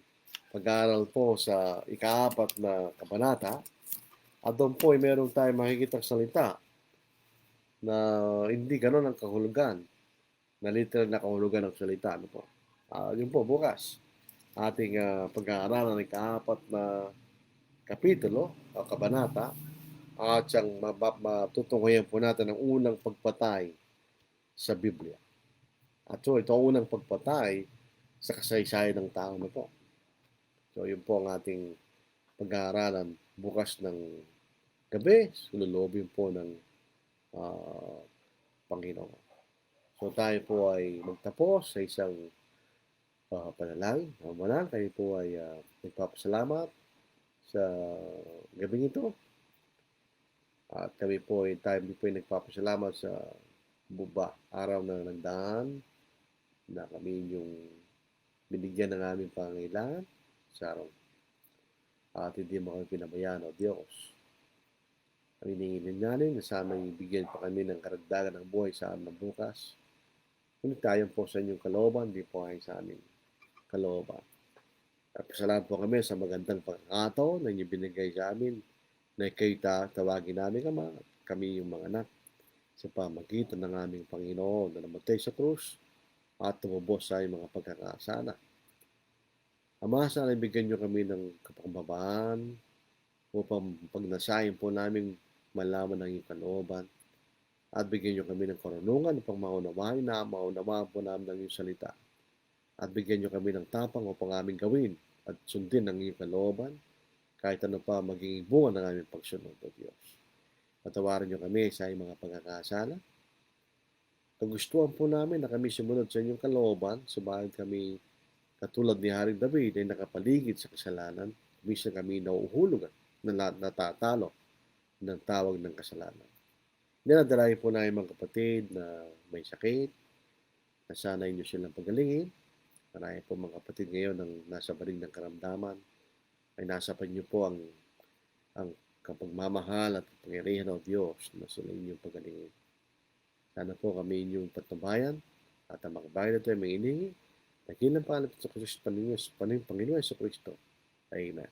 pag-aaral po sa ika-4 na kabanata. At doon po ay meron tayong makikita salita na hindi ganoon ang kahulugan, na literal na kahulugan ng salita. Ano po? Yun po, bukas. Ating pag-aaralan ng ika-4 na kapitulo o kabanata. At siyang matutunghayan po natin ang unang pagpatay sa Biblia. At so, ito ang unang pagpatay sa kasaysayan ng tao na po. So, yun po ang ating pag-aaralan bukas ng gabi. Sululobin po ng Panginoon. So, tayo po ay magtapos sa isang panalangin. Manan, tayo po ay nagpapasalamat sa gabing ito. At kami po ay nagpapasalamat sa araw na nagdaan na kami yung binigyan ng aming pangangailangan sa araw. At hindi mo kami pinabayaan o Diyos. Ang hinihingin namin na sana ibigyan pa kami ng karagdagan ng buhay sa amin ng bukas. Ngunit tayo po sa inyong kalooban, hindi po ay sa aming kalooban. At pasalamat po kami sa magandang pagkakataon na inyo binigay sa amin na kayo tawagin namin kami yung mga anak sa pamagitan ng aming Panginoon na namatay sa krus at tumubos sa mga pagkakasala. Ama, sana ibigyan nyo kami ng kapagbabaan, upang pagnasayin po namin malaman ang iyong kalooban at bigyan niyo kami ng karunungan upang maunawaan po namin ang iyong salita. At bigyan niyo kami ng tapang upang aming gawin at sundin ang iyong kalooban kahit ano pa magiging bunga ng aming pagsunod, O Diyos. Patawarin niyo kami sa iyong mga pagkakasala. Kagustuhan po namin na kami sumunod sa inyong kalooban, subalit kami katulad ni Haring David ay nakapaligid sa kasalanan. Minsan kami nauuhulugan, natatalo ng tawag ng kasalanan. Dinadalayan po namin mga kapatid na may sakit, na sana inyo silang pagalingin. Marami po mga kapatid ngayon ang nasa baling ng karamdaman, ay nasa pa niyo po ang kapagmamahal at pangyarihan ng Diyos na sila inyong pagalingin. Sana po kami inyong patnubayan at ang mga bayan na ito ay may iningi. Nakilang pangalan sa Kristo, Panginoon sa Kristo. Amen.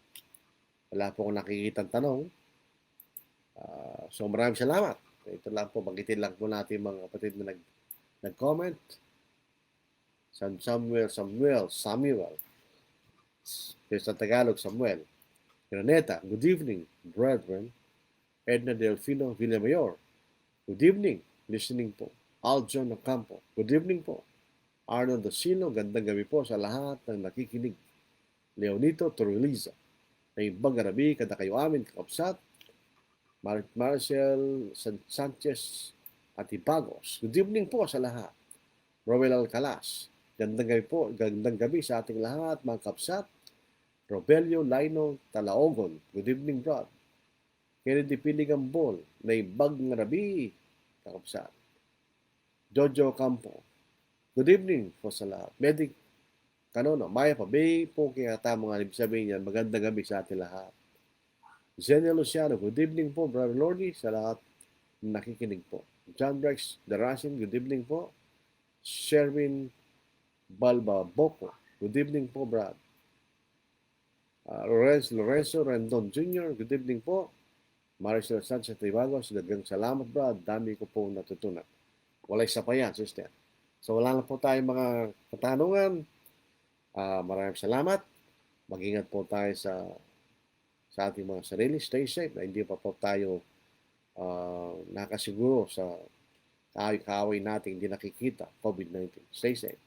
Wala po akong nakikitang tanong. So maraming salamat. Ito lang po, banggitin lang po natin mga kapatid na nag-comment. Samuel. Sa Tagalog, Samuel. Graneta, good evening, brethren. Edna Delfino Villamayor, good evening, listening po. Aljon Ocampo, good evening po. Arnold Dosino, gandang gabi po sa lahat ng nakikinig. Leonito Torreliza, na ibang garabi, kada kayo amin, kakapsat. Marcel Sanchez at Ibagos, good evening po sa lahat. Roel Alcalas, gandang gabi sa ating lahat, mga kapsat. Robelio Laino Talaogon, good evening, brad. Kennedy Piligambol, na ibang garabi, kakapsat. Jojo Campo, good evening po sa lahat. Medic Kanono, Maya Pabay po kaya tamang ibig sabihin yan, magandang gabi sa ating lahat. Zenia Luciano, good evening po, Brother Lordy, sa lahat nakikinig po. John Rex Darasin, good evening po. Sherwin Balba Boko, good evening po, Brad. Lorenzo Rendon Jr., good evening po. Maricel Sanchez Tibagos, dagang salamat, Brad. Dami ko po natutunan. Wala isa pa yan, sister. So wala na po tayong mga katanungan. Maraming salamat. Mag-ingat po tayo sa ating mga sarili. Stay safe na hindi pa po tayo nakasiguro sa kaaway nating hindi nakikita, COVID-19. Stay safe.